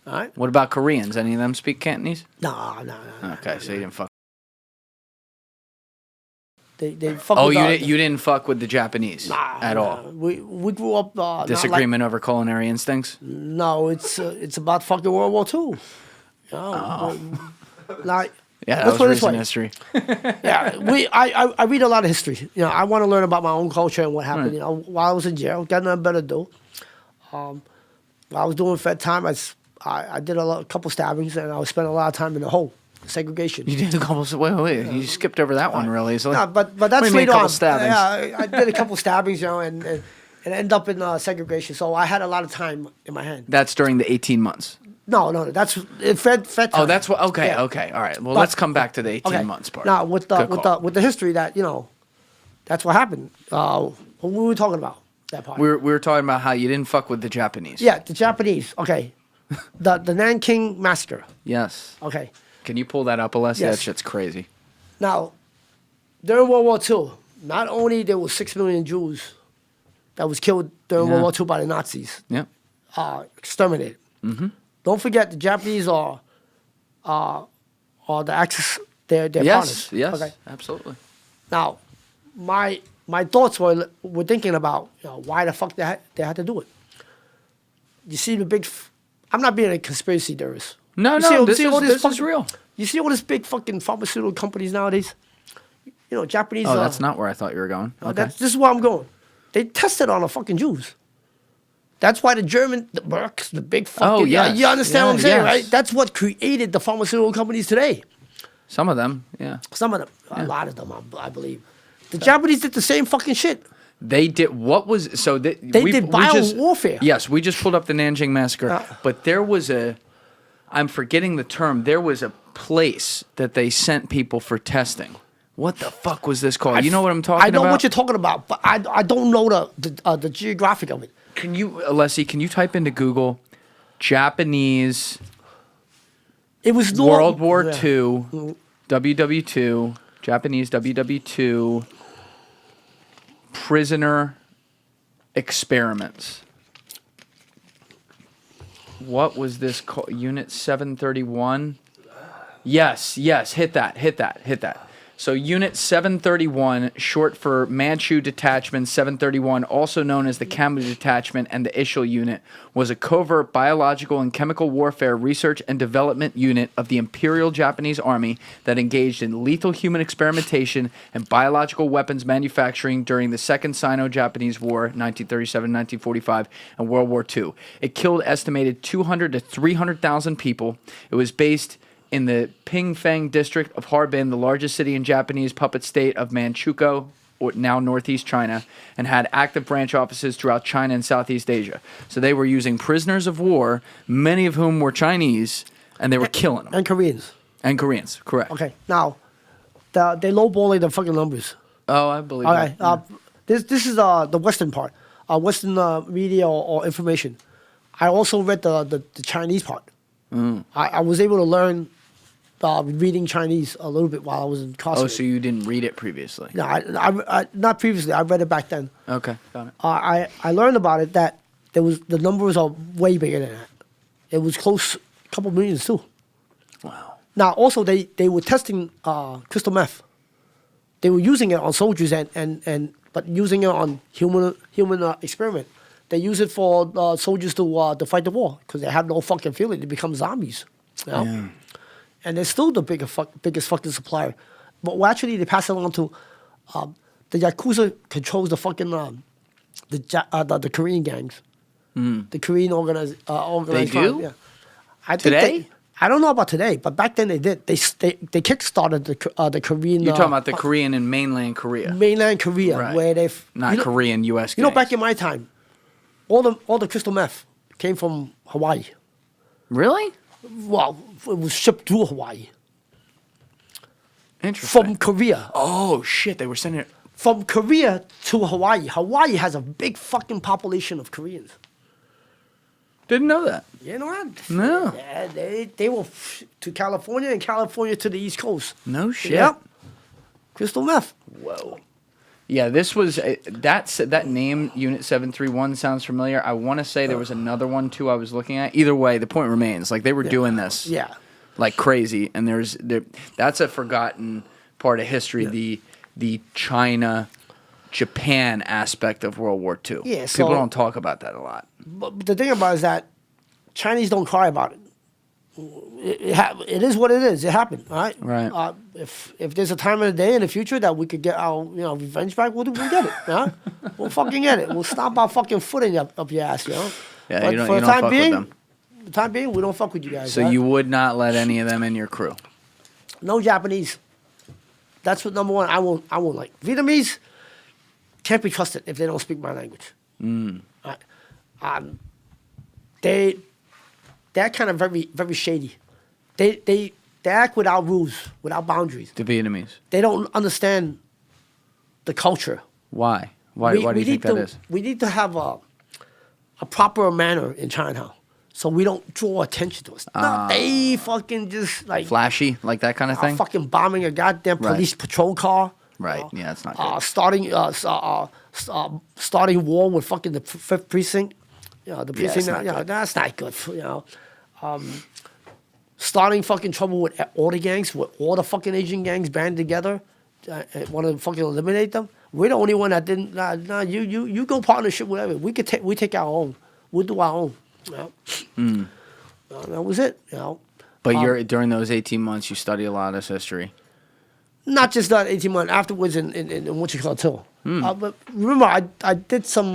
All right? What about Koreans? Any of them speak Cantonese? No. Okay, so you didn't fuck. They fuck. Oh, with you didn't fuck with the Japanese at all. We grew up Disagreement over culinary instincts. No, it's about fucking World War II. Like. Yeah, that was recent history. Yeah, I read a lot of history. I want to learn about my own culture and what happened. Right. While I was in jail, got nothing better to do. While I was doing Fed time, I did a couple stabbings, and I was spending a lot of time in the hole, segregation. You did a couple. Wait. You skipped over that one really. So No, but that's later on. Stabbings? Yeah, I did a couple stabbings, and ended up in segregation. So I had a lot of time in my hand. That's during the 18 months. No, that's Fed time. Oh, that's what. Okay, Yeah. okay, all right. Well, let's come back to the 18 months part. Now with the history that that's what happened. What were we talking about? That part. We were talking about how you didn't fuck with the Japanese. Yeah, the Japanese. Okay, the Nanjing massacre. Yes. Okay. Can you pull that up, Alessia? Yes. That shit's crazy. Now, during World War II, not only there were 6 million Jews that was killed during World War II by the Nazis, Yep. exterminated. don't forget the Japanese are the Axis. They're Yes, partners. yes, Okay. absolutely. Now, my thoughts were thinking about why the fuck they had to do it. You see the big. I'm not being a conspiracy theorist. No, this is real. You see all these big fucking pharmaceutical companies nowadays. Japanese. Oh, that's not where I thought you were going. Okay. This is where I'm going. They tested on the fucking Jews. That's why the Mercs, the big fucking. Oh, yes. You understand what I'm saying, Yes. right? That's what created the pharmaceutical companies today. Some of them, yeah. Some of them, a lot of them, I believe. The Japanese did the same fucking shit. They did. What was so? They did bio-warfare. Yes, we just pulled up the Nanjing massacre, but there was I'm forgetting the term. There was a place that they sent people for testing. What the fuck was this called? You know what I'm talking about? I know what you're talking about, but I don't know the geographic of it. Can you, Alessi? Can you type into Google Japanese? It was World War II, WW2, Japanese WW2 prisoner experiments. What was this called? Unit 731? Yes, hit that. So Unit 731, short for Manchu Detachment 731, also known as the Kamu Detachment and the Ishil Unit, was a covert biological and chemical warfare research and development unit of the Imperial Japanese Army that engaged in lethal human experimentation and biological weapons manufacturing during the Second Sino-Japanese War, 1937-1945, and World War II. It killed estimated 200 to 300,000 people. It was based in the Pingfang district of Harbin, the largest city in Japanese puppet state of Manchukuo, or now northeast China, and had active branch offices throughout China and Southeast Asia. So they were using prisoners of war, many of whom were Chinese, and they were killing them. And Koreans. And Koreans, correct. Okay, now, they lowballing the fucking numbers. Oh, I believe that. Yeah. This is the Western part, Western media or information. I also read the Chinese part. I was able to learn reading Chinese a little bit while I was incarcerated. Oh, so you didn't read it previously? No, I not previously. I read it back then. Okay, got it. I learned about it that the numbers are way bigger than that. It was close, a couple millions too. Wow. Now also they were testing crystal meth. They were using it on soldiers but using it on human experiment. They use it for soldiers to fight the war because they have no fucking feeling. They become zombies. You know? Yeah. And they're still the biggest fucking supplier. But actually, they pass it on to the Yakuza controls the fucking the Korean gangs. The Korean organized They do? Yeah. I think today? I don't know about today, but back then they did. They kickstarted the Korean. You're talking about the Korean in mainland Korea. Mainland Korea, right. where they've not Korean U.S. gangs. You know, back in my time, all the crystal meth came from Hawaii. Really? Well, it was shipped through Hawaii. Interesting. From Korea. Oh, shit. They were sending it. From Korea to Hawaii. Hawaii has a big fucking population of Koreans. Didn't know that. You know what? No. Yeah, they were to California and California to the East Coast. No shit. Yep. Crystal meth. Whoa. Yeah, this was that name Unit 731 sounds familiar. I want to say there was another one too I was looking at. Either way, the point remains like they were doing this like crazy, and that's a forgotten part of history. The China Japan aspect of World War II. Yeah, people don't talk about that a lot. But the thing about it is that Chinese don't cry about it. It is what it is. It happened, right? Right. If there's a time of the day in the future that we could get our revenge back, we'll get it. Huh? We'll fucking get it. We'll stomp our fucking foot up your ass, Yeah, but you don't, for you the don't time fuck being, with them. the time being, we don't fuck with you guys. So right? you would not let any of them in your crew? No Japanese. That's what number one. I won't like. Vietnamese can't be trusted if they don't speak my language. They're kind of very, very shady. They act without rules, without boundaries. The Vietnamese. They don't understand the culture. Why? Why do you think that is? We need to have a proper manner in China, so we don't draw attention to us. No, they fucking just like flashy, like that kind of thing. Fucking bombing a goddamn police patrol car. Right. Yeah, it's not good. Starting war with fucking the fifth precinct. The precinct. not good. That's not good. starting fucking trouble with all the gangs, with all the fucking Asian gangs band together, and want to fucking eliminate them. We're the only one that didn't. Nah, you go partnership, whatever. We take our own. We'll do our own. That was it. But during those 18 months, you study a lot of this history. Not just that 18 months afterwards in what you call Cartel. But remember, I did some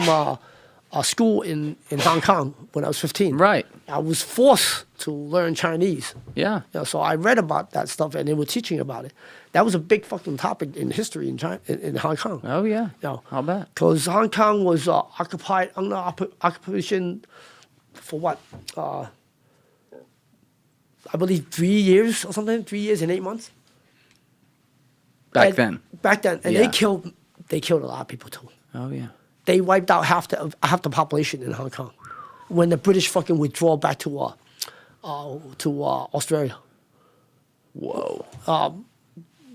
school in Hong Kong when I was 15. Right. I was forced to learn Chinese. Yeah. So I read about that stuff, and they were teaching about it. That was a big fucking topic in history in China, in Hong Kong. Oh yeah. I'll bet. Because Hong Kong was occupied under occupation for what? I believe 3 years or something. 3 years and 8 months. Back then. And they killed a lot of people too. Oh yeah. They wiped out half the population in Hong Kong when the British fucking withdraw back to Australia. Whoa.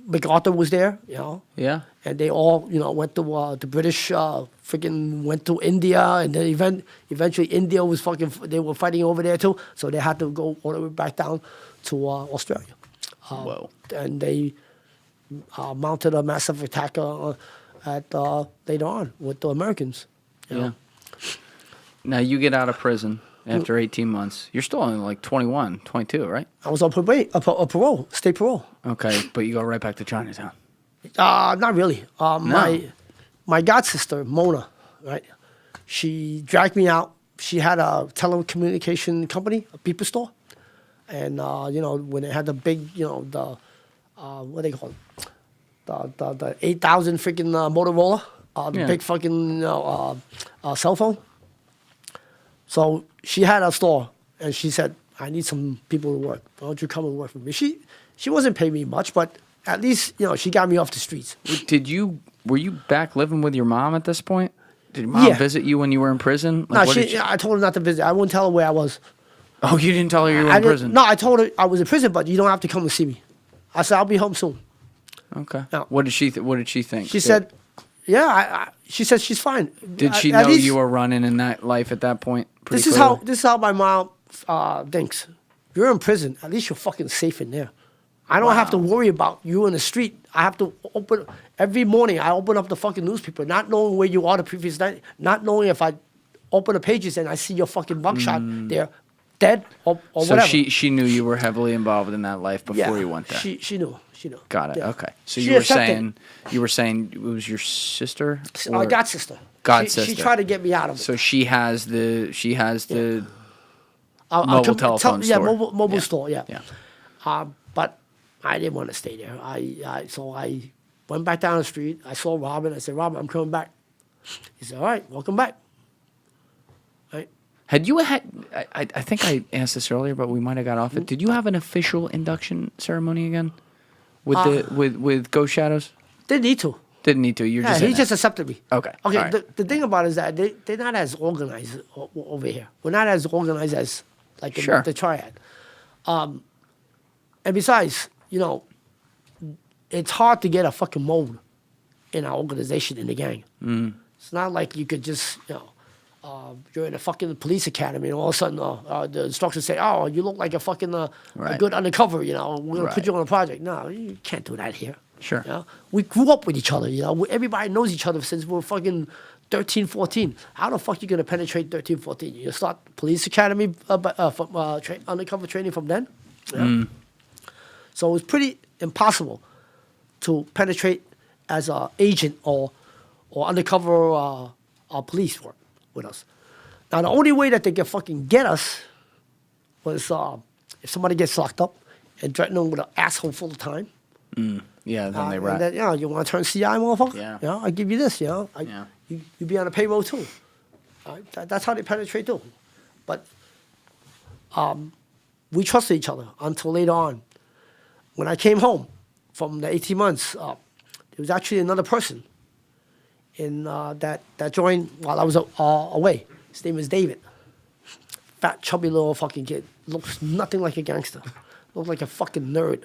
MacArthur was there, Yeah. and they all, went to the British. Freaking went to India, and then eventually India was they were fighting over there too. So they had to go all the way back down to Australia. Whoa. And they mounted a massive attack later on with the Americans. Yeah. Now you get out of prison after 18 months. You're still only like 21, 22, right? I was on parole, state parole. Okay, but you go right back to Chinatown. Not really. No. My god sister Mona, right? She dragged me out. She had a telecommunication company, a people store, and when it had the big, the what they call it, the 8,000 freaking Motorola, the big fucking cell phone. So she had a store, and she said, "I need some people to work. Why don't you come and work for me?" She wasn't paying me much, but at least she got me off the streets. Were you back living with your mom at this point? Did your mom visit you when you were in prison? No, I told her not to visit. I wouldn't tell her where I was. Oh, you didn't tell her you were in prison? No, I told her I was in prison, but you don't have to come and see me. I said I'll be home soon. Okay. No. What did she think? She said, "Yeah." She said she's fine. Did she know you were running in that life at that point? This is how my mom thinks. You're in prison. At least you're fucking safe in there. I don't have to worry about you in the street. I have to every morning. I open up the fucking newspaper, not knowing where you are the previous night, not knowing if I open the pages and I see your fucking mugshot there, dead or whatever. So she knew you were heavily involved in that life before you went there. She knew. Got it. Yeah. Okay. So you were saying it was your sister? My god sister. She tried to get me out of it. So she has the mobile telephone store. Yeah, mobile store. Yeah. Yeah. But I didn't want to stay there. So I went back down the street. I saw Robin. I said, "Robin, I'm coming back." He said, "All right, welcome back." Right. Had you had? I think I asked this earlier, but we might have got off it. Did you have an official induction ceremony again with Ghost Shadows? Didn't need to. Didn't need to. He just accepted me. Okay. Okay. Right. The thing about it is that they're not as organized over here. We're not as organized as like the triad. And besides, it's hard to get a fucking mold in our organization in the gang. It's not like you could just you're in a fucking police academy and all of a sudden the instructors say, "Oh, you look like a fucking a good undercover. We're gonna put you on a project." No, you can't do that here. Sure. We grew up with each other. Everybody knows each other since we were fucking 13, 14. How the fuck you gonna penetrate 13, 14? You start police academy undercover training from then. So it was pretty impossible to penetrate as an agent or undercover police work with us. Now the only way that they can fucking get us was if somebody gets locked up and threaten them with an asshole full of time. Yeah, then they rat. Then, you want to turn CI, motherfucker? Yeah. I give you this. You be on a payroll too. That's how they penetrate too. But we trusted each other until later on. When I came home from the 18 months, there was actually another person in that joined while I was away. His name is David. Fat, chubby little fucking kid. Looks nothing like a gangster. Looks like a fucking nerd.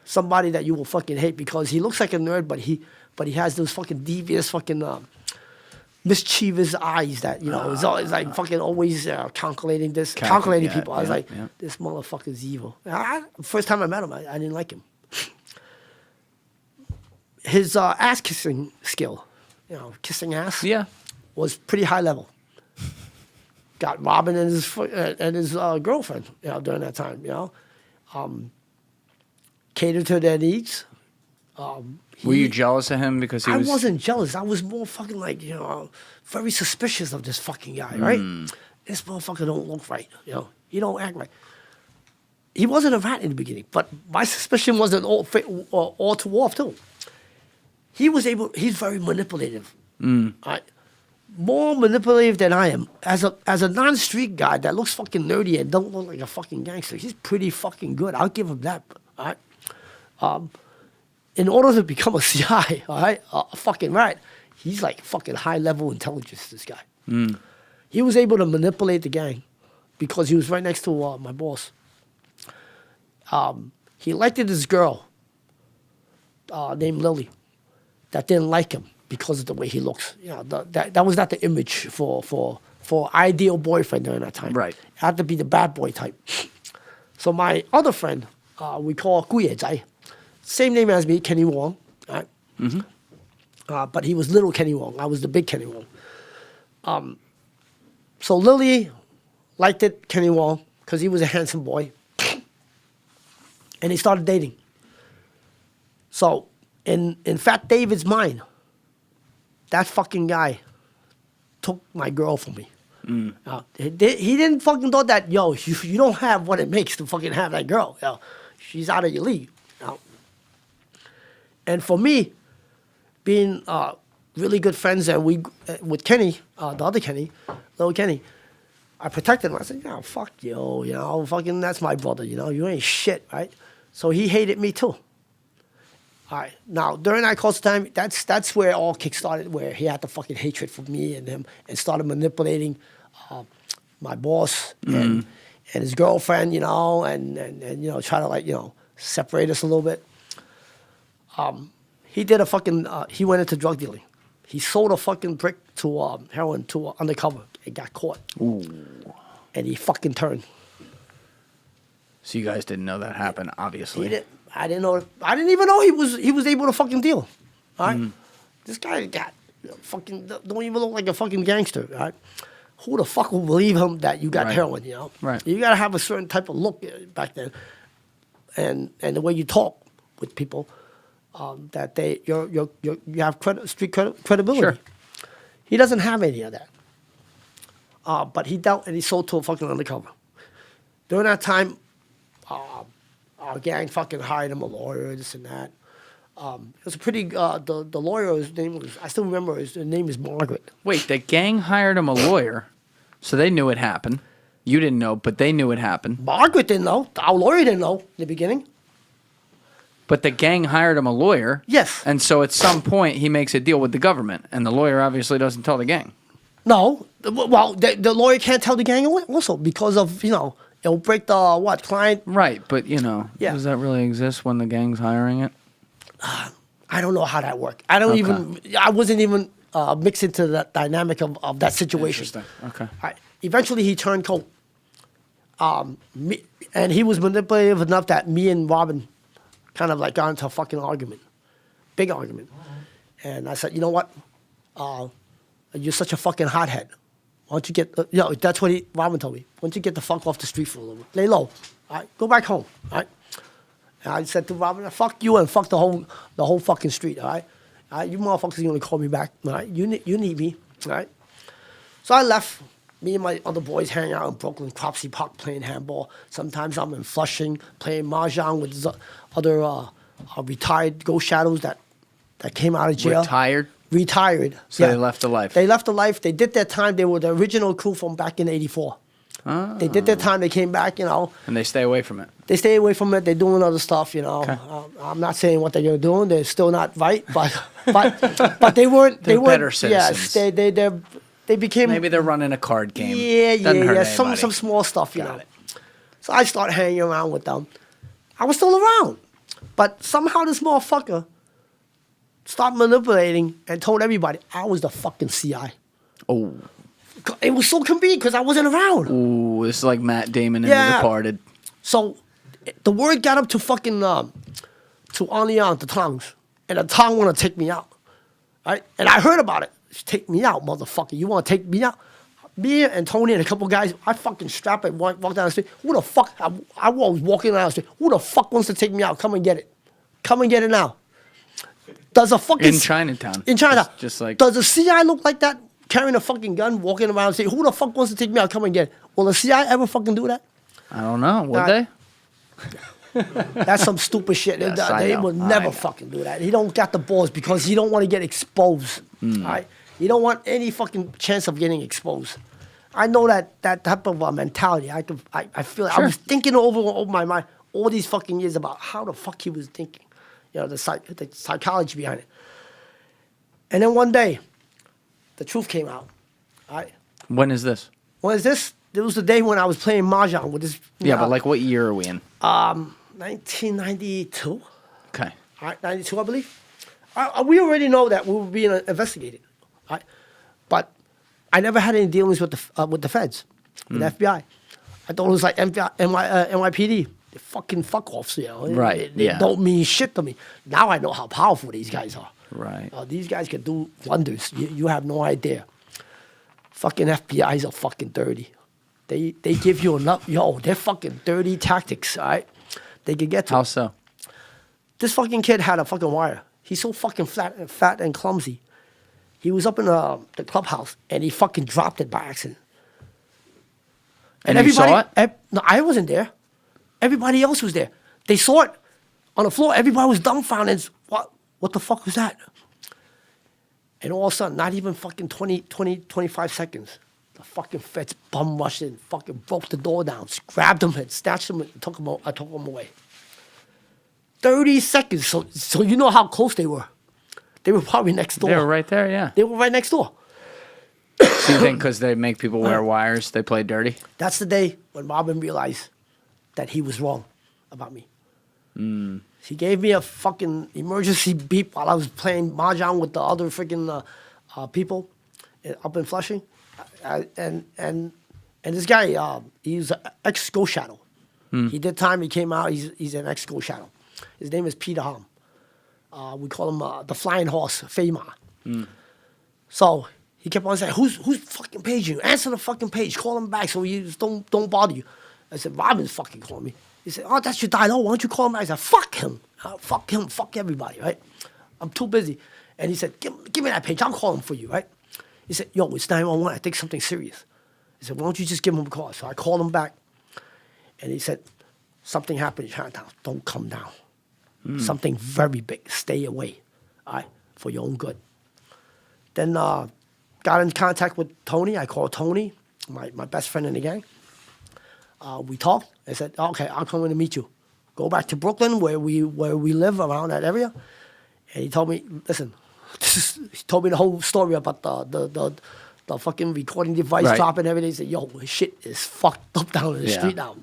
Somebody that you will fucking hate because he looks like a nerd, but he has those fucking devious fucking mischievous eyes that, you know, is always like fucking always calculating people. I was like, this motherfucker's evil. First time I met him, I didn't like him. His ass kissing skill, you know, kissing ass, was pretty high level. Got Robin and his girlfriend, you know, during that time, you know. Catered to their needs. Were you jealous of him because I wasn't jealous. I was more fucking like, you know, very suspicious of this fucking guy, right? This motherfucker don't look right, you know. He don't act right. He wasn't a rat in the beginning, but my suspicion wasn't all too off too. He's very manipulative. Right? More manipulative than I am. As a non-street guy that looks fucking nerdy and don't look like a fucking gangster, he's pretty fucking good. I'll give him that. All right? In order to become a CI, all right, a fucking rat, he's like fucking high-level intelligence, this guy. He was able to manipulate the gang because he was right next to my boss. He elected this girl named Lily that didn't like him because of the way he looks. You know, that was not the image for ideal boyfriend during that time. Right. It had to be the bad boy type. So my other friend, we call Guye Zai, same name as me, Kenny Wong. Right? But he was little Kenny Wong. I was the big Kenny Wong. So Lily liked it, Kenny Wong, because he was a handsome boy. And they started dating. So in Fat David's mind, that fucking guy took my girl from me. He didn't fucking thought that, yo, you don't have what it makes to fucking have that girl. Yo, she's out of your league. You know? And for me, being really good friends and with Kenny, the other Kenny, little Kenny, I protected him. I said, "Yeah, fuck you, you know, fucking that's my brother, you know, you ain't shit, right?" So he hated me too. All right. Now, during that course of time, that's where it all kick-started, where he had the fucking hatred for me and him and started manipulating my boss and his girlfriend, you know, and you know, try to, like, you know, separate us a little bit. He did a fucking, he went into drug dealing. He sold a fucking brick to heroin to undercover and got caught. Ooh. And he fucking turned. So you guys didn't know that happened, obviously. I didn't know. I didn't even know he was able to fucking deal. All right, this guy got fucking don't even look like a fucking gangster. All right, who the fuck will believe him that you got heroin? You know, you gotta have a certain type of look back then, and the way you talk with people, that you have street credibility. Sure. He doesn't have any of that. But he dealt and he sold to a fucking undercover. During that time, our gang fucking hired him a lawyer, this and that. It was a pretty, the lawyer, his name was, I still remember, his name is Margaret. Wait, the gang hired him a lawyer, so they knew it happened. You didn't know, but they knew it happened. Margaret didn't know. Our lawyer didn't know in the beginning. But the gang hired him a lawyer. Yes. And so at some point, he makes a deal with the government, and the lawyer obviously doesn't tell the gang. No. Well, the lawyer can't tell the gang also because of, you know, it'll break the, client. Right, but, you know, does that really exist when the gang's hiring it? I don't know how that worked. I wasn't even mixed into the dynamic of that situation. Interesting. Okay. Eventually, he turned cold. And he was manipulative enough that me and Robin kind of like got into a fucking argument. Big argument. And I said, you know what? You're such a fucking hothead. Why don't you get, that's what Robin told me. Why don't you get the fuck off the street for a little bit? Lay low. All right? Go back home. All right? And I said to Robin, fuck you and fuck the whole fucking street. All right? You motherfuckers are going to call me back. All right? You need me. All right? So I left. Me and my other boys hang out in Brooklyn, Cropsey Park playing handball. Sometimes I'm in Flushing playing mahjong with other retired ghost shadows that came out of jail. Retired. So they left the life. They left the life. They did their time. They were the original crew from back in '84. Oh. They did their time. They came back, you know. And they stay away from it. They stay away from it. They're doing other stuff, you know. Okay. I'm not saying what they're doing. They're still not right, but they weren't. They're better citizens. Yes, they became. Maybe they're running a card game. Yeah. Some small stuff, you know. So I started hanging around with them. I was still around, but somehow this motherfucker started manipulating and told everybody I was the fucking CI. Oh. It was so convenient because I wasn't around. Ooh, it's like Matt Damon in The Departed. So the word got up to fucking to Onion, the Tongs, and the Tong want to take me out, right? And I heard about it. Take me out, motherfucker. You want to take me out? Me and Tony and a couple guys, I fucking strap and walk down the street. Who the fuck? I was walking down the street. Who the fuck wants to take me out? Come and get it. Come and get it now. Does a fucking... In Chinatown. In China. Just like... Does a CI look like that? Carrying a fucking gun, walking around and saying, who the fuck wants to take me out? Come and get it. Will a CI ever fucking do that? I don't know. Would they? That's some stupid shit. Yes, they would never fucking do that. He don't got the balls because he don't want to get exposed. All right? You don't want any fucking chance of getting exposed. I know that type of mentality. I feel. Sure. I was thinking over my mind all these fucking years about how the fuck he was thinking. You know, the psychology behind it. And then one day, the truth came out. All right? When is this? When is this? It was the day when I was playing Mahjong with this. Yeah, but like what year are we in? 1992. Okay. All right, 92, I believe. We already know that we were being investigated. All right? But I never had any dealings with the feds, with the FBI. I thought it was like NYPD. They're fucking fuck-offs, you know. Right, They don't mean shit to me. Now I know how powerful these guys are. Right. These guys can do wonders. You have no idea. Fucking FBI's are fucking dirty. They give you enough. Yo, they're fucking dirty tactics, all right? They can get to. How so? This fucking kid had a fucking wire. He's so fucking fat and clumsy. He was up in the clubhouse, and he fucking dropped it by accident. And everybody saw it? No, I wasn't there. Everybody else was there. They saw it on the floor. Everybody was dumbfounded. What the fuck was that? And all of a sudden, not even fucking 25 seconds, the fucking feds bum rushed in, fucking broke the door down, grabbed him and snatched him and took him away. 30 seconds. So you know how close they were. They were probably next door. They were right there, yeah. They were right next door. So you think because they make people wear wires, they play dirty? That's the day when Robin realized that he was wrong about me. He gave me a fucking emergency beep while I was playing Mahjong with the other freaking people up in Flushing. And this guy, he's an ex-Ghost Shadow. He did time, he came out, he's an ex-Ghost Shadow. His name is Peter Hom. We call him the Flying Horse, Fema. So he kept on saying, who's fucking paging you? Answer the fucking page, call him back so he just don't bother you. I said, Robin's fucking calling me. He said, oh, that's your dial. Why don't you call him back? I said, fuck him. Fuck him. Fuck everybody, right? I'm too busy. And he said, give me that page. I'll call him for you, right? He said, yo, it's 911. I think something's serious. He said, why don't you just give him a call? So I called him back. And he said, something happened in Chinatown. Don't come down. Something very big. Stay away, all right, for your own good. Then got in contact with Tony. I called Tony, my best friend in the gang. We talked. I said, okay, I'll come in to meet you. Go back to Brooklyn where we live around that area. And he told me, listen, he told me the whole story about the fucking recording device dropping and everything. He said, yo, shit is fucked up down in the street now.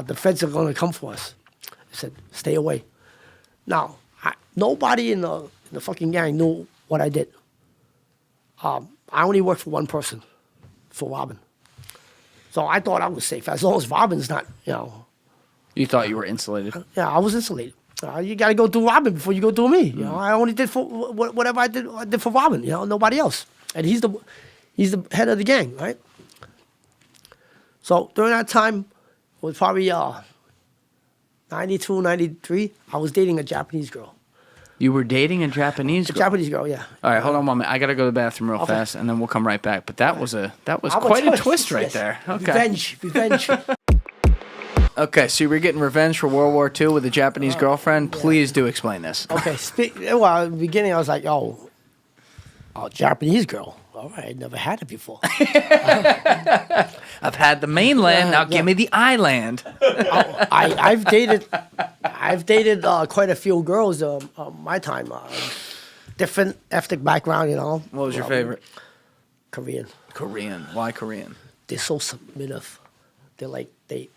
The feds are going to come for us. I said, stay away. Now, nobody in the fucking gang knew what I did. I only worked for one person, for Robin. So I thought I was safe. As long as Robin's not, you know. You thought you were insulated? Yeah, I was insulated. You got to go through Robin before you go through me. You know, I only did for whatever I did for Robin. You know, nobody else. And he's the head of the gang, right? So during that time, it was probably 92, 93. I was dating a Japanese girl. You were dating a Japanese girl? A Japanese girl, yeah. All right, hold on one minute. I got to go to the bathroom real fast, and then we'll come right back. But that was quite a twist right there. Okay. Revenge. Okay, so you were getting revenge for World War II with a Japanese girlfriend. Please do explain this. Okay, well, at the beginning, I was like, oh, Japanese girl. All right, never had it before. I've had the mainland. Now give me the island. I've dated quite a few girls. My time, different ethnic background. You know. What was your favorite? Korean. Korean. Why Korean? They're so submissive. They're like they.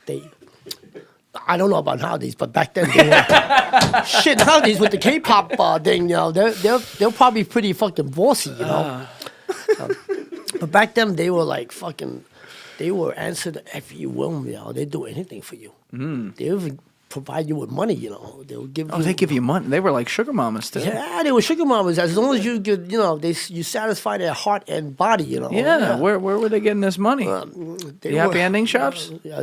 I don't know about nowadays, but back then they were shit. Nowadays with the K-pop thing, you know, they're probably pretty fucking bossy, you know. But back then, they were like fucking. They were answer to every whim, you know. They'd do anything for you. They even provide you with money, you know. They would give. Oh, they give you money. They were like sugar mamas too. Yeah, they were sugar mamas. As long as you could, you know, you satisfy their heart and body, you know. Yeah. Where were they getting this money? The happy ending shops. Yeah.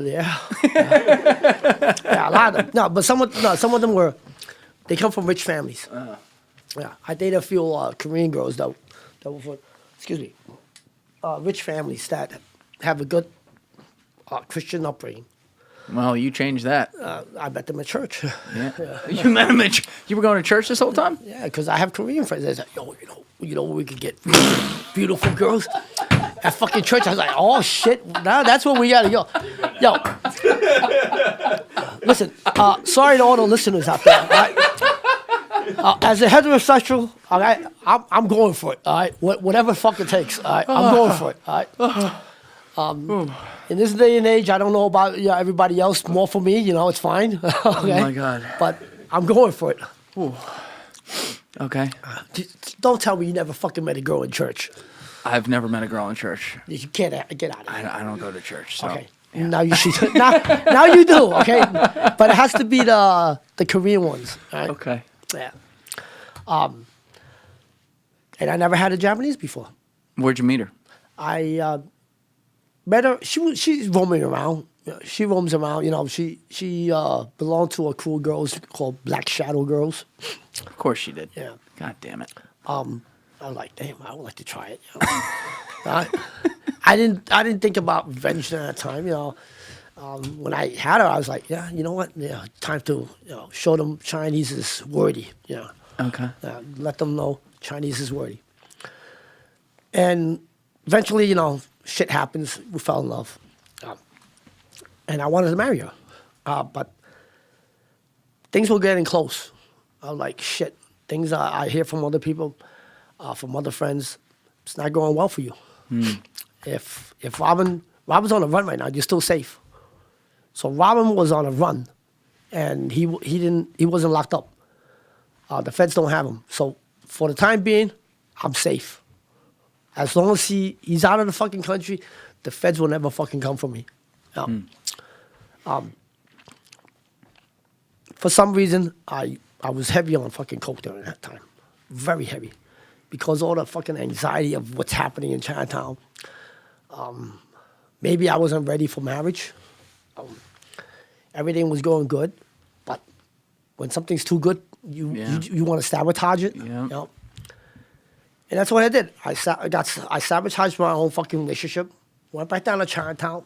Yeah, a lot of them. No, but some of them were. They come from rich families. Yeah, I dated a few Korean girls that were from, excuse me, rich families that have a good Christian upbringing. Well, you changed that. I met them at church. Yeah. You met them at church. You were going to church this whole time? Yeah, because I have Korean friends. They said, yo, you know where we could get beautiful girls? At fucking church. I was like, oh, shit. Now that's where we got to go. Yo. Listen, sorry to all the listeners out there. All right? As a heterosexual, all right, I'm going for it. All right, whatever fuck it takes. All right, I'm going for it. All right. In this day and age, I don't know about everybody else. More for me, you know, it's fine. Okay? Oh my God! But I'm going for it. Ooh. Okay. Don't tell me you never fucking met a girl in church. I've never met a girl in church. You can't get out of here. I don't go to church. So. Okay. Yeah. Now you should. Now you do. Okay. But it has to be the Korean ones. All right? Okay. Yeah. And I never had a Japanese before. Where'd you meet her? I met her. She's roaming around. She roams around. You know, she belonged to a cool girls called Black Shadow Girls. Of course she did. Yeah. God damn it. I was like, damn, I would like to try it. You know? I didn't think about revenge at that time. You know, when I had her, I was like, yeah, you know what? Yeah, time to show them Chinese is worthy. You know. Okay. Let them know Chinese is worthy. And eventually, you know, shit happens. We fell in love. And I wanted to marry her. But things were getting close. I was like, shit. Things I hear from other people, from other friends, it's not going well for you. If Robin's on a run right now, you're still safe. So Robin was on a run, and he wasn't locked up. The feds don't have him. So for the time being, I'm safe. As long as he's out of the fucking country, the feds will never fucking come for me. For some reason, I was heavy on fucking coke during that time. Very heavy. Because all the fucking anxiety of what's happening in Chinatown. Maybe I wasn't ready for marriage. Everything was going good. But when something's too good, you want to sabotage it. Yeah. You know? And that's what I did. I sabotaged my own fucking relationship. Went back down to Chinatown.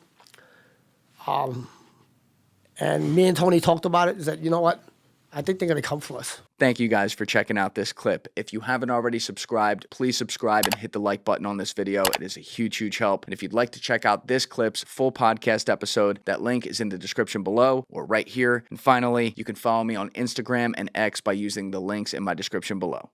And me and Tony talked about it. He said, you know what? I think they're going to come for us. Thank you guys for checking out this clip. If you haven't already subscribed, please subscribe and hit the like button on this video. It is a huge, huge help. And if you'd like to check out this clip's full podcast episode, that link is in the description below or right here. And finally, you can follow me on Instagram and X by using the links in my description below.